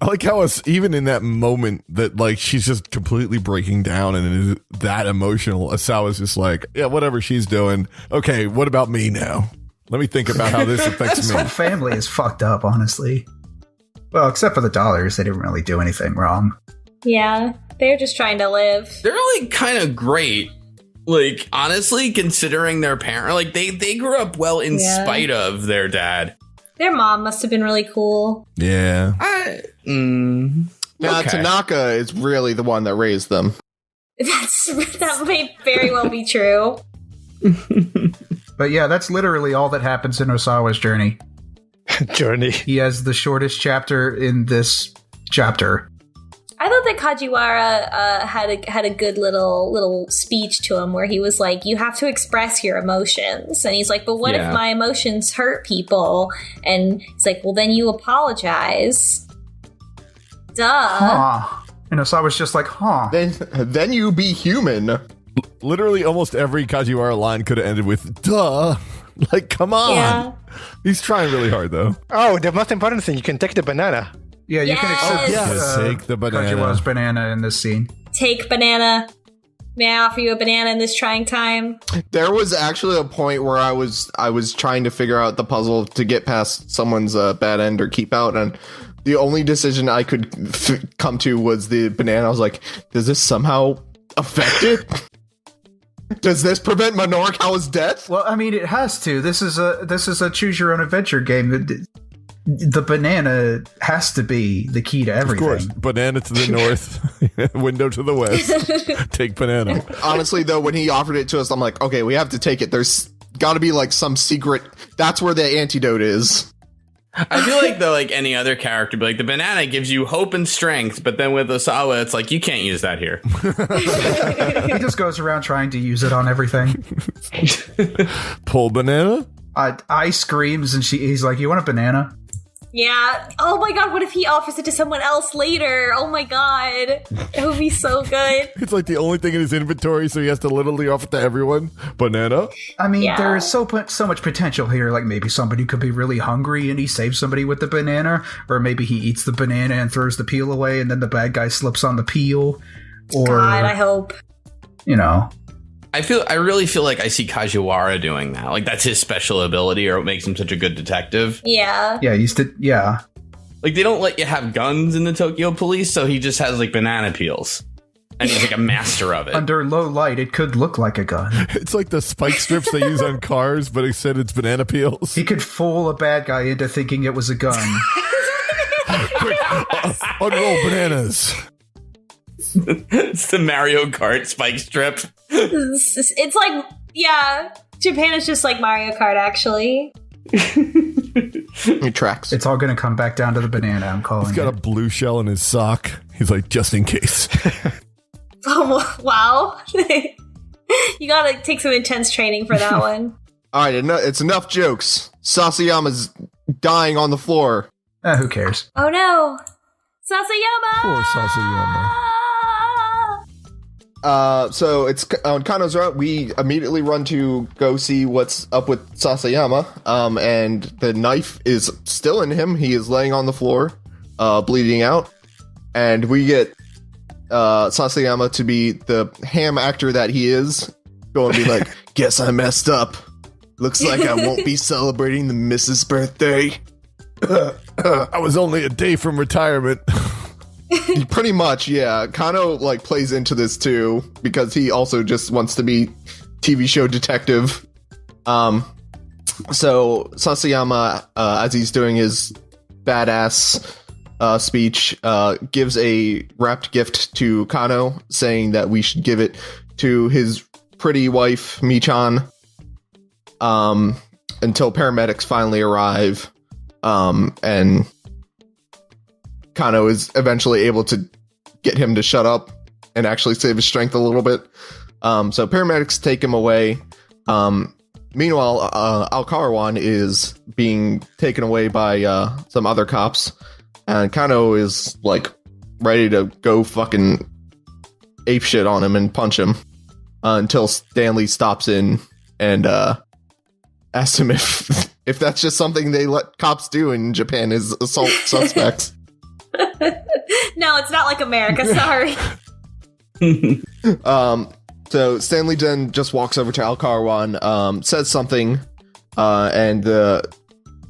I like how it's even in that moment that like she's just completely breaking down and is that emotional. Osawa's just like, yeah, whatever she's doing. Okay, what about me now? Let me think about how this affects This me. whole family is fucked up, honestly. Well, except for the dollars, they didn't really do anything wrong. Yeah, they're just trying to live. They're like kind of great. Like, honestly, considering their parent, like they grew up well in spite of their dad. Their mom must have been really cool. Yeah. Now, Tanaka is really the one that raised them. That may very well be true. But yeah, that's literally all that happens in Osawa's journey. He has the shortest chapter in this chapter. I thought that Kajiwara had a good little speech to him where he was like, you have to express your emotions. And he's like, but what if my emotions hurt people? And he's like, well, then you apologize. Duh. Huh. And Osawa's just like, huh. Then you be human. Literally almost every Kajiwara line could have ended with, duh. Like, come on. Yeah. He's trying really hard, though. Oh, the most important thing, you can take the banana. Yeah, you can accept Yes. Take the banana. Kajiwara's banana in this scene. Take banana. May I offer you a banana in this trying time? There was actually a point where I was trying to figure out the puzzle to get past someone's bad end or keep out, and the only decision I could come to was the banana. I was like, does this somehow affect it? Does this prevent Minorikawa's death? Well, I mean, it has to. This is a choose your own adventure game. The banana has to be the key to Of everything. course, banana to the north, window to the west. Take banana. Honestly, though, when he offered it to us, I'm like, okay, we have to take it. There's got to be like some secret. That's where the antidote is. I feel like though, like any other character, but like the banana gives you hope and strength, but then with Osawa, it's like you can't use that here. He just goes around trying to use it on everything. Pull banana. I screams and he's like, "You want a banana?" Yeah. Oh my god, what if he offers it to someone else later? Oh my god. It would be so good. It's like the only thing in his inventory, so he has to literally offer it to everyone. Banana. I mean, Yeah. there is so much potential here. Like maybe somebody could be really hungry and he saves somebody with the banana, or maybe he eats the banana and throws the peel away, and then the bad guy slips on the peel. Or God, I hope. you know, I really feel like I see Kajiwara doing that. Like that's his special ability, or what makes him such a good detective. Yeah. yeah. Like they don't let you have guns in the Tokyo Police, so he just has like banana peels, and he's like a master of it. Under low light, it could look like a gun. It's like the spike strips they use on cars, but instead it's banana peels. He could fool a bad guy into thinking it was a gun. Quick, unroll bananas. It's the Mario Kart spike strip. It's like, yeah, Japan is just like Mario Kart, actually. It tracks. It's all going to come back down to the banana, I'm calling He's got a it. blue shell in his sock. He's like, just in case. Oh, wow. You gotta take some intense training for that one. All right, it's enough jokes. Sasayama's dying on the floor. Who cares? Oh no. Sasayama! Poor Sasayama. So it's on Kano's route. We immediately run to go see what's up with Sasayama. And the knife is still in him. He is laying on the floor, bleeding out. And we get Sasayama to be the ham actor that he is, going to be like, "Guess I messed up. Looks like I won't be celebrating the missus' birthday." I was only a day from retirement. Pretty much, yeah. Cano like plays into this too because he also just wants to be TV show detective. So Sasayama, as he's doing his badass speech, gives a wrapped gift to Cano, saying that we should give it to his pretty wife Michan until paramedics finally arrive. And Cano is eventually able to get him to shut up and actually save his strength a little bit. So paramedics take him away. Meanwhile, Alcarawan is being taken away by some other cops. And Cano is like ready to go fucking apeshit on him and punch him until Stanley stops in and asks him if that's just something they let cops do in Japan, is assault suspects. No, it's not like America, sorry. So Stanley then just walks over to Alcarawan, says something, and the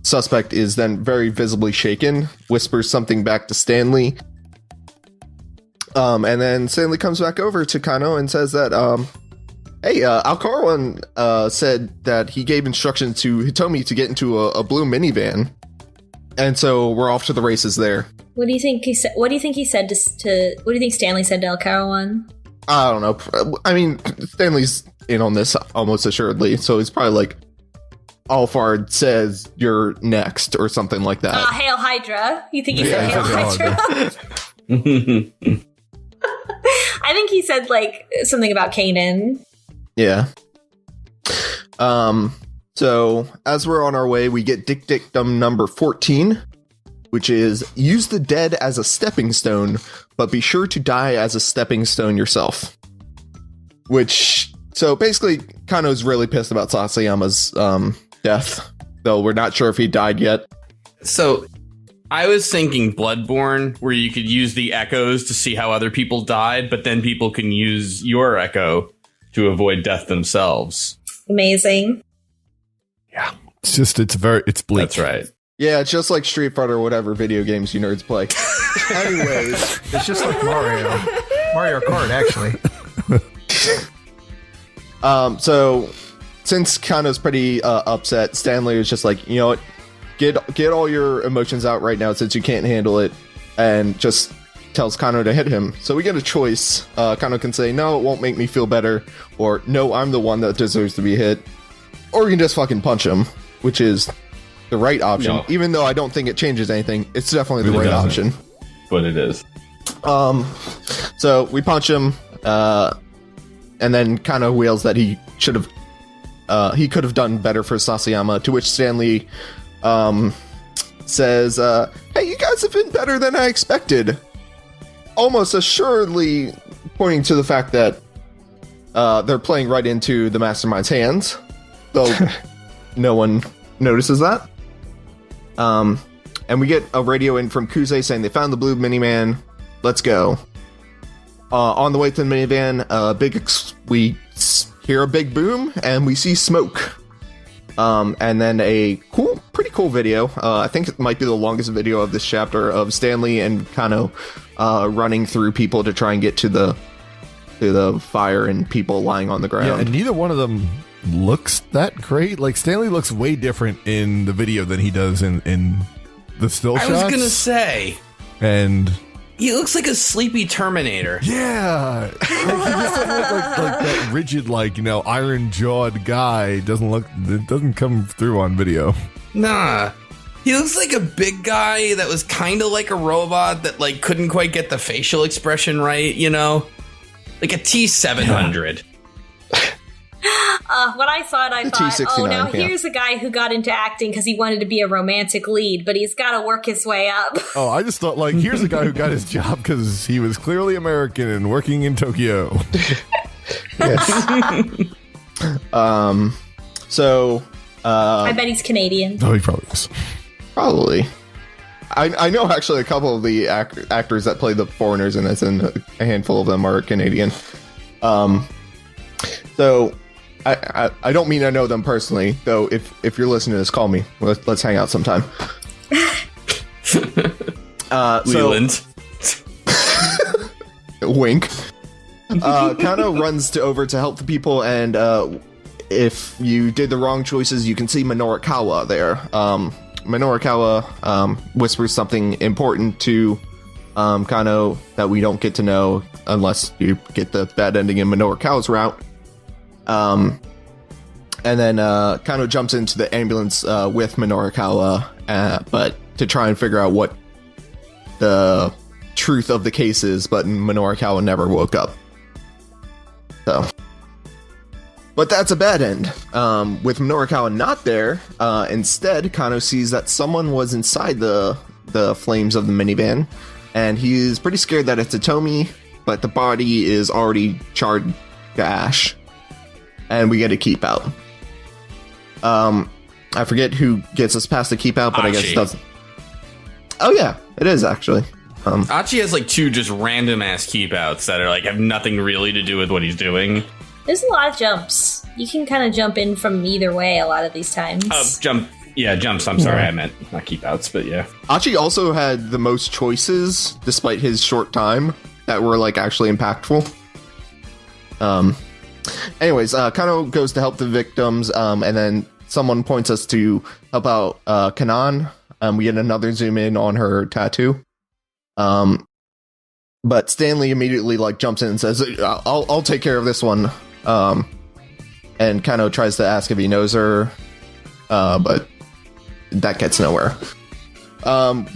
suspect is then very visibly shaken, whispers something back to Stanley. And then Stanley comes back over to Cano and says that, hey, Alcarawan said that he gave instructions to Hitomi to get into a blue minivan. And so we're off to the races there. What do you think he said? What do you think he said to what do you think Stanley said to Alcarawan? I don't know. I mean, Stanley's in on this almost assuredly, so he's probably like, Alfard says you're next, or something like that. Hail Hydra. You think he said Yeah, Hail he said Hydra? I think he said like something about Kanan. Yeah. So as we're on our way, we get dictum number 14, which is use the dead as a stepping stone, but be sure to die as a stepping stone yourself. Which, so basically, Kano's really pissed about Sasayama's death, though we're not sure if he died yet. So I was thinking Bloodborne, where you could use the echoes to see how other people died, but then people can use your echo to avoid death themselves. Amazing. Yeah. It's bleak. That's right. Yeah, it's just like Street Fighter or whatever video games you nerds play. Anyways. It's just like Mario Kart, actually. So since Kano's pretty upset, Stanley was just like, you know what, get all your emotions out right now since you can't handle it, and just tells Kano to hit him. So we get a choice. Kano can say, no, it won't make me feel better, or no, I'm the one that deserves to be hit, or we can just fucking punch him, which is the right option. No. Even though I don't think it changes anything, it's definitely the right option. But it is. So we punch him, and then Kano wails that he could have done better for Sasayama, to which Stanley says, hey, you guys have been better than I expected. Almost assuredly pointing to the fact that they're playing right into the mastermind's hands, though no one notices that. And we get a radio in from Kuze saying they found the blue minivan. Let's go. On the way to the minivan, we hear a big boom and we see smoke. And then a pretty cool video. I think it might be the longest video of this chapter, of Stanley and Kano running through people to try and get to the fire and people lying on the ground. Yeah, and neither one of them looks that great. Like, Stanley looks way different in the video than he does in the still shots. I was gonna say, and he looks like a sleepy Terminator. yeah, like, he just doesn't look like that rigid, like, you know, iron-jawed guy. It doesn't come through on video. Nah. He looks like a big guy that was kind of like a robot that, like, couldn't quite get the facial expression right, you know? Like a T-700. When I saw it, I thought, T69, now yeah. here's a guy who got into acting because he wanted to be a romantic lead, but he's got to work his way up. Oh, I just thought, like, here's a guy who got his job because he was clearly American and working in Tokyo. Yes. So I bet he's Canadian. Oh, he probably is. probably. I know actually a couple of the actors that play the foreigners in this, and a handful of them are Canadian. So I don't mean I know them personally, though. If you're listening to this, call me. Let's hang out sometime. Leland. Wink. Kano runs over to help the people, and if you did the wrong choices, you can see Minorikawa there. Minorikawa whispers something important to Kano that we don't get to know unless you get the bad ending in Minorikawa's route. And then Kano jumps into the ambulance with Minorikawa, but to try and figure out what the truth of the case is, but Minorikawa never woke up. So, but that's a bad end. With Minorikawa not there, instead, Kano sees that someone was inside the flames of the minivan, and he's pretty scared that it's Hitomi, but the body is already charred to ash, and we get a keep out. I forget who gets us past the keep out, but Achi. I guess it doesn't. Oh yeah, it is actually. Achi has like two just random ass keep outs that are like have nothing really to do with what he's doing. There's a lot of jumps. You can kind of jump in from either way a lot of these times. Jumps. I'm sorry, I meant not keep outs, but yeah. Achi also had the most choices, despite his short time, that were like actually impactful. Anyways, Kano goes to help the victims, and then someone points us to help out Kanan. We get another zoom in on her tattoo. But Stanley immediately like jumps in and says, I'll take care of this one. And Kano tries to ask if he knows her, but that gets nowhere.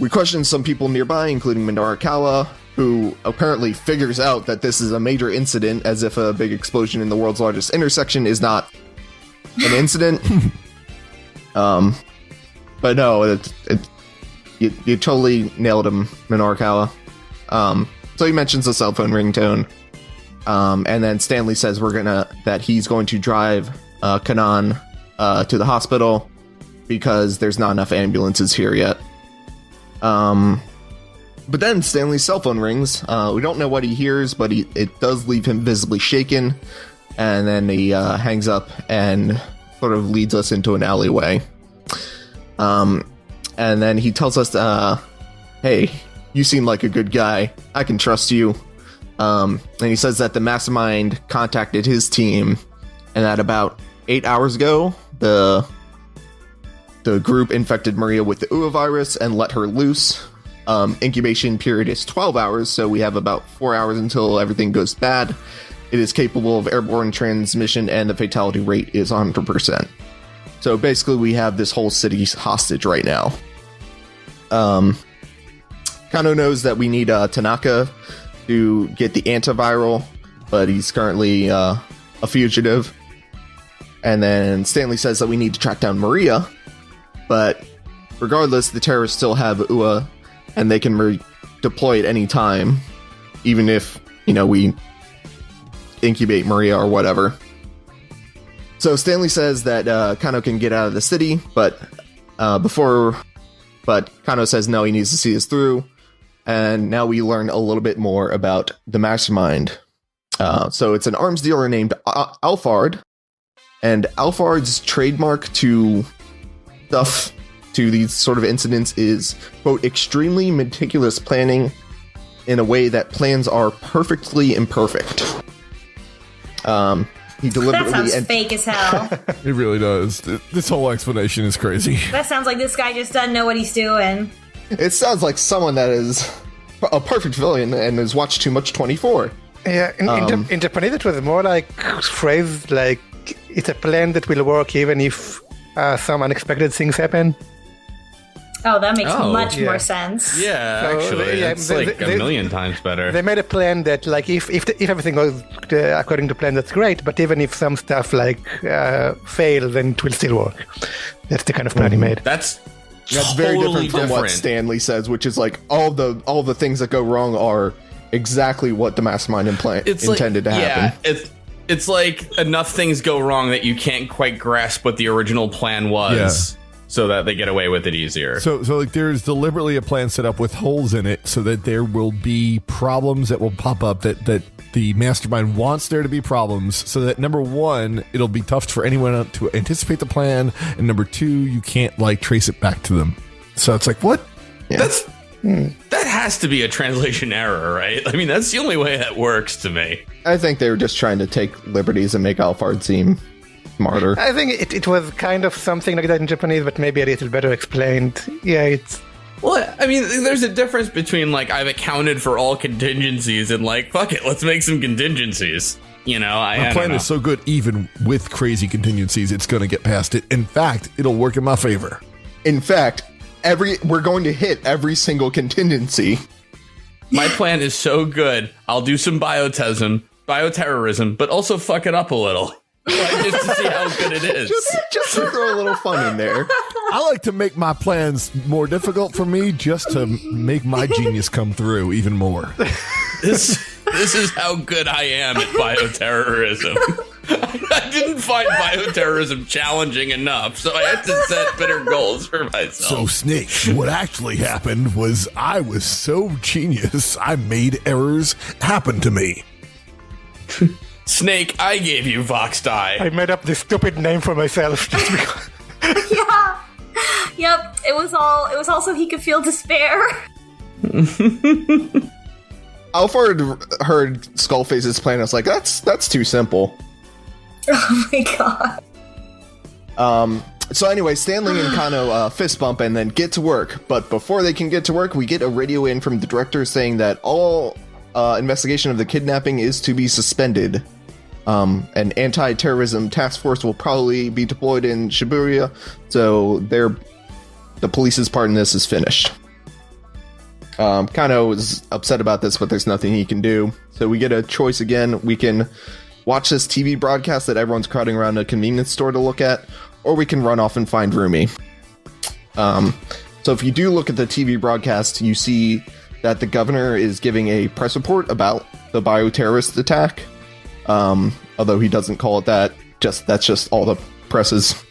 We question some people nearby, including Minorikawa, who apparently figures out that this is a major incident, as if a big explosion in the world's largest intersection is not an incident. But no, you totally nailed him, Minorikawa. So he mentions a cell phone ringtone, and then Stanley says that he's going to drive Kanan to the hospital because there's not enough ambulances here yet. But then Stanley's cell phone rings. We don't know what he hears, but it does leave him visibly shaken. And then he hangs up and sort of leads us into an alleyway. And then he tells us, hey, you seem like a good guy. I can trust you. And he says that the mastermind contacted his team, and that about 8 hours ago, the group infected Maria with the UA virus and let her loose. Incubation period is 12 hours, so we have about 4 hours until everything goes bad. It is capable of airborne transmission, and the fatality rate is 100%. So basically, we have this whole city hostage right now. Kano knows that we need Tanaka to get the antiviral, but he's currently a fugitive. And then Stanley says that we need to track down Maria, but regardless, the terrorists still have UA, and they can redeploy at any time, even if, we incubate Maria or whatever. So Stanley says that Kano can get out of the city, but Kano says no, he needs to see us through. And now we learn a little bit more about the mastermind. So it's an arms dealer named Alphard, and Alphard's trademark to these sort of incidents is, quote, extremely meticulous planning in a way that plans are perfectly imperfect. He deliberately... That sounds fake as hell. It really does. This whole explanation is crazy. That sounds like this guy just doesn't know what he's doing. It sounds like someone that is a perfect villain and has watched too much 24. Yeah, in Japanese it was more like phrased like it's a plan that will work even if some unexpected things happen. Oh, that makes much more sense. Yeah, So, actually, yeah, it's like a million times better. They made a plan that, like, if everything goes according to plan, that's great. But even if some stuff fail, then it will still work. That's the kind of plan he made. That's totally very different from what Stanley says, which is like all the things that go wrong are exactly what the mastermind intended to happen. Yeah, it's like enough things go wrong that you can't quite grasp what the original plan was. Yeah. So that they get away with it easier. So like there's deliberately a plan set up with holes in it so that there will be problems that will pop up that the mastermind wants there to be problems, so that number one, it'll be tough for anyone to anticipate the plan, and number two, you can't trace it back to them. So it's like, what? Yeah. That has to be a translation error, right? I mean, that's the only way that works to me. I think they were just trying to take liberties and make Alphard seem smarter. I think it was kind of something like that in Japanese, but maybe a little better explained. Yeah, it's... Well, I mean, there's a difference between, I've accounted for all contingencies and, fuck it, let's make some contingencies. My plan is so good, even with crazy contingencies, it's going to get past it. In fact, it'll work in my favor. In fact, we're going to hit every single contingency. My plan is so good, I'll do some bioterrorism, but also fuck it up a little. Just to see how good it is. Just to throw a little fun in there. I like to make my plans more difficult for me just to make my genius come through even more. This is how good I am at bioterrorism. I didn't find bioterrorism challenging enough, so I had to set better goals for myself. So, Snake, what actually happened was I was so genius, I made errors happen to me. Snake, I gave you Vox Die. I made up this stupid name for myself just because. Yeah. Yep. It was all so he could feel despair. Alphard heard Skullface's plan and was like, that's too simple. Oh my god. So anyway, Stanley and Cano fist bump and then get to work. But before they can get to work, we get a radio in from the director saying that all investigation of the kidnapping is to be suspended. An anti-terrorism task force will probably be deployed in Shibuya, so the police's part in this is finished. Kano is upset about this, but there's nothing he can do. So we get a choice again. We can watch this TV broadcast that everyone's crowding around a convenience store to look at, or we can run off and find Rumi. So if you do look at the TV broadcast, you see that the governor is giving a press report about the bioterrorist attack. Although he doesn't call it that, that's just all the press is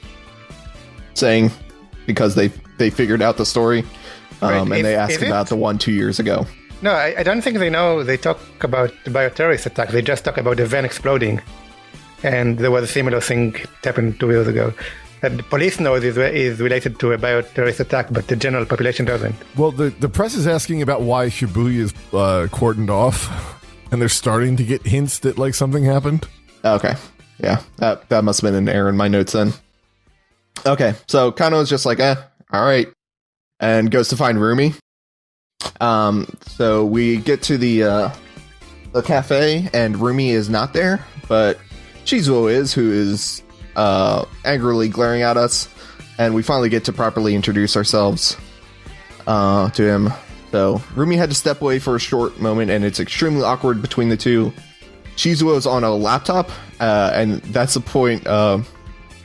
saying because they figured out the story. And they ask about the one 2 years ago. No, I don't think they know. They talk about the bioterrorist attack. They just talk about the van exploding. And there was a similar thing that happened 2 years ago. And the police knows is related to a bioterrorist attack, but the general population doesn't. Well, the press is asking about why Shibuya is cordoned off, and they're starting to get hints that like something happened. Okay. Yeah, that must have been an error in my notes then. Okay, so Cano is just like, all right, and goes to find Rumi. So we get to the cafe, and Rumi is not there, but Shizuo is, who is angrily glaring at us, and we finally get to properly introduce ourselves to him. So Rumi had to step away for a short moment, and it's extremely awkward between the two. Shizuo's on a laptop, and that's the point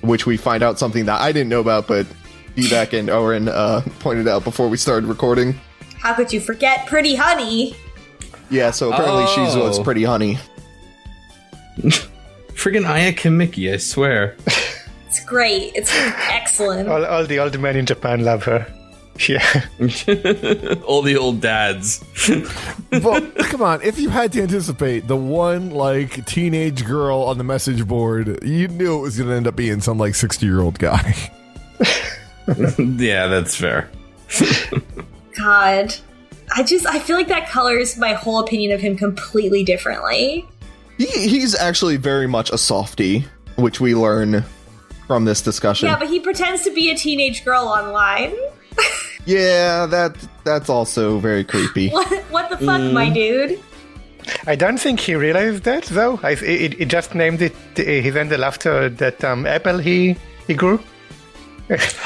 which we find out something that I didn't know about, but Vivek and Oren pointed out before we started recording. How could you forget Pretty Honey? Yeah, so apparently Shizuo's Pretty Honey. Friggin' Aya Kimiki, I swear. It's great. It's excellent. All the old men in Japan love her. Yeah. All the old dads. But come on, if you had to anticipate the one like teenage girl on the message board, you knew it was going to end up being some like 60-year-old guy. Yeah, that's fair. God. I feel like that colors my whole opinion of him completely differently. He's actually very much a softie, which we learn from this discussion. Yeah, but he pretends to be a teenage girl online. Yeah, that's also very creepy. What the fuck, my dude? I don't think he realized that, though. He just named it his handle after that apple he grew.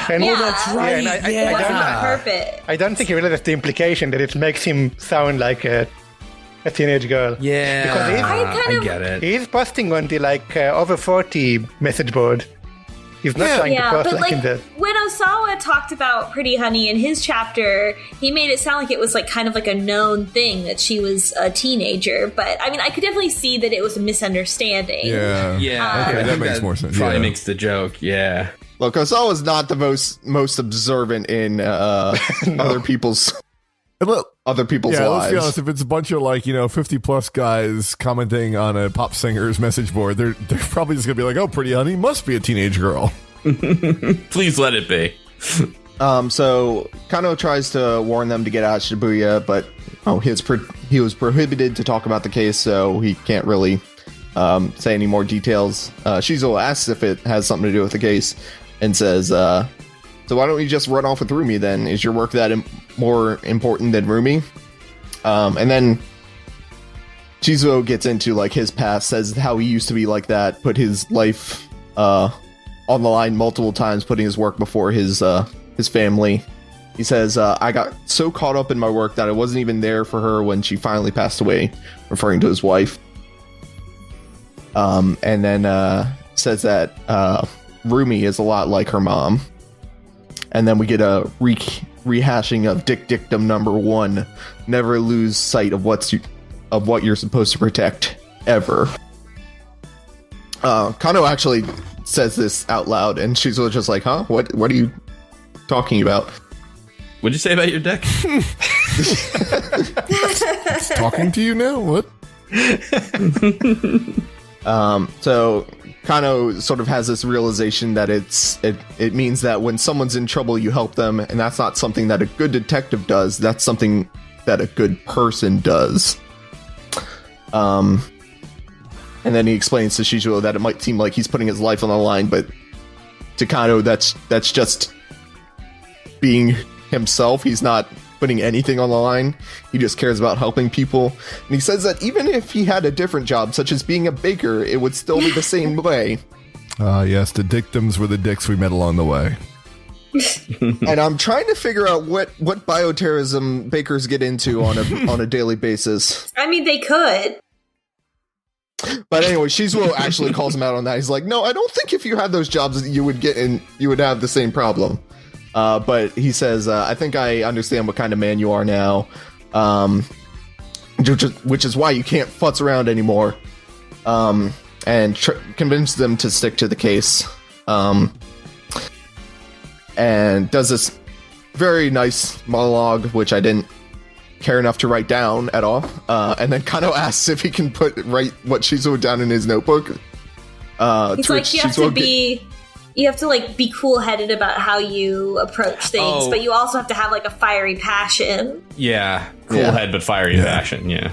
And Yeah, that's right. and It wasn't on purpose. I don't think he realized the implication that it makes him sound like a teenage girl. Yeah, Because I get it. he's posting on the over 40 message board. He's not trying to Yeah, post but like in like the... when Osawa talked about Pretty Honey in his chapter, he made it sound like it was like kind of like a known thing that she was a teenager. But I mean, I could definitely see that it was a misunderstanding. Yeah. Yeah, Okay, I that think makes more sense. Probably Yeah. makes the joke. Yeah. Look, Osawa's not the most observant in other people's And look, lives. let's be honest. If it's a bunch of 50+ guys commenting on a pop singer's message board, they're probably just gonna be like, "Oh, Pretty Honey must be a teenage girl." Please let it be. So Kano tries to warn them to get out of Shibuya, but he was prohibited to talk about the case, so he can't really say any more details. Shizuo asks if it has something to do with the case, and says, "So why don't you just run off with Rumi then? Is your work that more important than Rumi?" And then Shizuo gets into his past, says how he used to be like that, put his life on the line multiple times, putting his work before his family. He says, "I got so caught up in my work that I wasn't even there for her when she finally passed away," referring to his wife. And then says that Rumi is a lot like her mom. And then we get a rehashing of Dictum number 1. Never lose sight of what you're supposed to protect, ever. Kano actually says this out loud, and she's just like, "Huh? What are you talking about?" What'd you say about your deck? Talking to you now? What? So Kano sort of has this realization that it means that when someone's in trouble, you help them, and that's not something that a good detective does. That's something that a good person does. And then he explains to Shizuo that it might seem like he's putting his life on the line, but to Kano, that's just being himself. He's not putting anything on the line. He just cares about helping people. And he says that even if he had a different job, such as being a baker, it would still be the same way. Yes, the dictums were the dicks we met along the way. And I'm trying to figure out what bioterrorism bakers get into on a daily basis. I mean, they could. But anyway, Shizuo actually calls him out on that. He's like, "No, I don't think if you had those jobs that you would have the same problem." But he says, "I think I understand what kind of man you are now, which is why you can't futz around anymore." And convince them to stick to the case. And does this very nice monologue, which I didn't care enough to write down at all. And then Kano asks if he can write what Shizuo down in his notebook. It's like you have to like be cool-headed about how you approach things, but you also have to have like a fiery passion. Yeah, cool head but fiery passion. Yeah.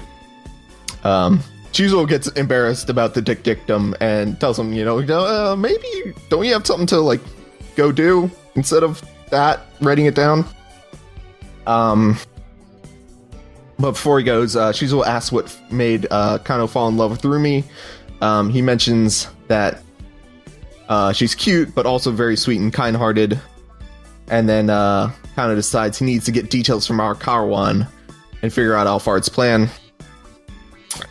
Shizuo gets embarrassed about the dictum and tells him, maybe don't you have something to like go do instead of that, writing it down. But before he goes, Shizuo asks what made Kano fall in love with Rumi. He mentions that she's cute, but also very sweet and kind-hearted. And then Kano decides he needs to get details from our Karawan and figure out Alphard's plan.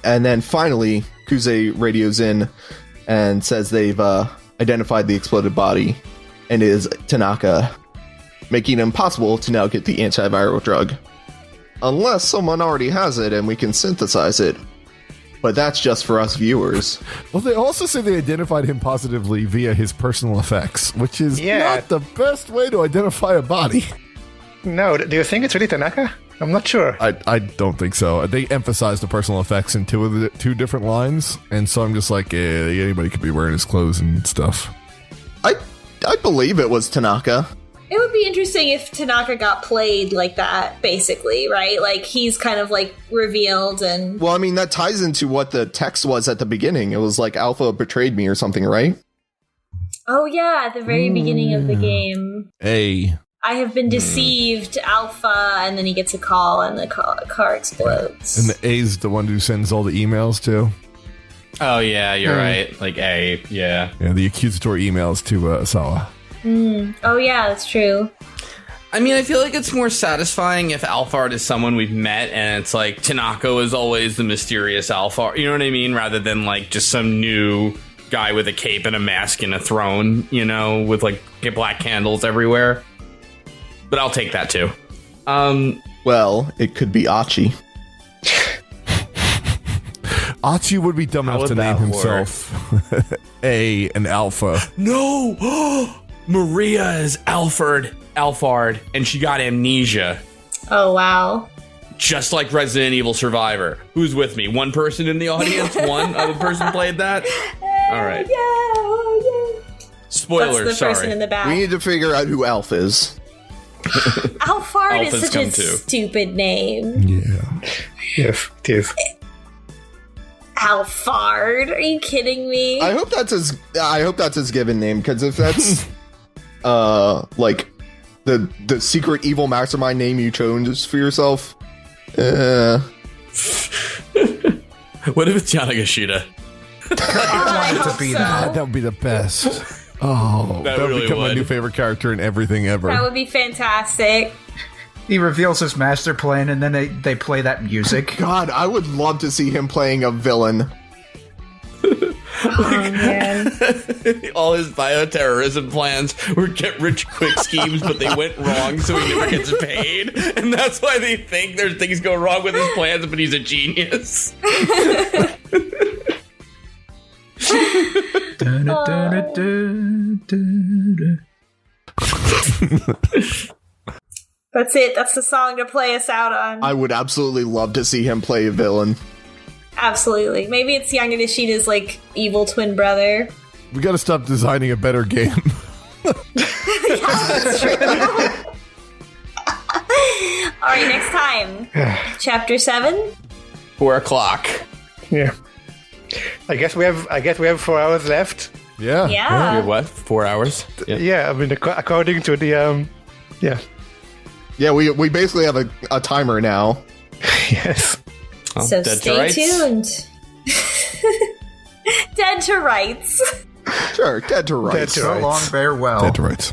And then finally, Kuze radios in and says they've identified the exploded body and it is Tanaka, making it impossible to now get the antiviral drug. Unless someone already has it and we can synthesize it. But that's just for us viewers. Well, they also say they identified him positively via his personal effects, which is not the best way to identify a body. No, do you think it's really Tanaka? I'm not sure. I don't think so. They emphasized the personal effects in two different lines, and so I'm just like, anybody could be wearing his clothes and stuff. I believe it was Tanaka. It would be interesting if Tanaka got played like that, basically, right? Like, he's kind of, like, revealed and... Well, I mean, that ties into what the text was at the beginning. It was like, Alpha betrayed me or something, right? Oh, yeah, at the very beginning of the game. Hey. I have been deceived, Alpha, and then he gets a call and the car explodes. And the A's the one who sends all the emails to. Oh, yeah, you're right. Like, A, yeah. Yeah, the accusatory emails to Osawa. Oh, yeah, that's true. I mean, I feel like it's more satisfying if Alphard is someone we've met and it's like Tanaka is always the mysterious Alphard. You know what I mean? Rather than like just some new guy with a cape and a mask and a throne, with like black candles everywhere. But I'll take that too. Well, it could be Achi. Achi would be dumb enough to name himself an Alpha. No! Maria is Alphard, and she got amnesia. Oh, wow. Just like Resident Evil Survivor. Who's with me? One person in the audience? One other person played that? All right. Yeah, oh, yeah. Spoilers, That's the person in the back. We need to figure out who Alpha is. Alphard is such a stupid name. Yeah. Yes, it is. Alphard? Are you kidding me? I hope that's his given name, because if that's like the secret evil mastermind name you chose for yourself, What if it's Yanagashita? I want it to be that. That would be the best. Oh, that would really become my would. new favorite character in everything ever. That would be fantastic. He reveals his master plan, and then they play that music. God, I would love to see him playing a villain. Oh, man. All his bioterrorism plans were get-rich-quick schemes, but they went wrong, so he never gets paid. And that's why they think there's things go wrong with his plans, but he's a genius. That's it. That's the song to play us out on. I would absolutely love to see him play a villain. Absolutely. Maybe it's Yanagashita's, like, evil twin brother. We gotta stop designing a better game. That's true. All right, next time. Chapter 7? 4 o'clock. Yeah. I guess we have 4 hours left. Yeah. Yeah. We have what? 4 hours? Yeah, I mean, according to the Yeah, we basically have a timer now. yes. Well, So dead to stay rights. tuned. Dead to rights. Sure, dead to rights. Dead to So long, farewell. Dead to rights.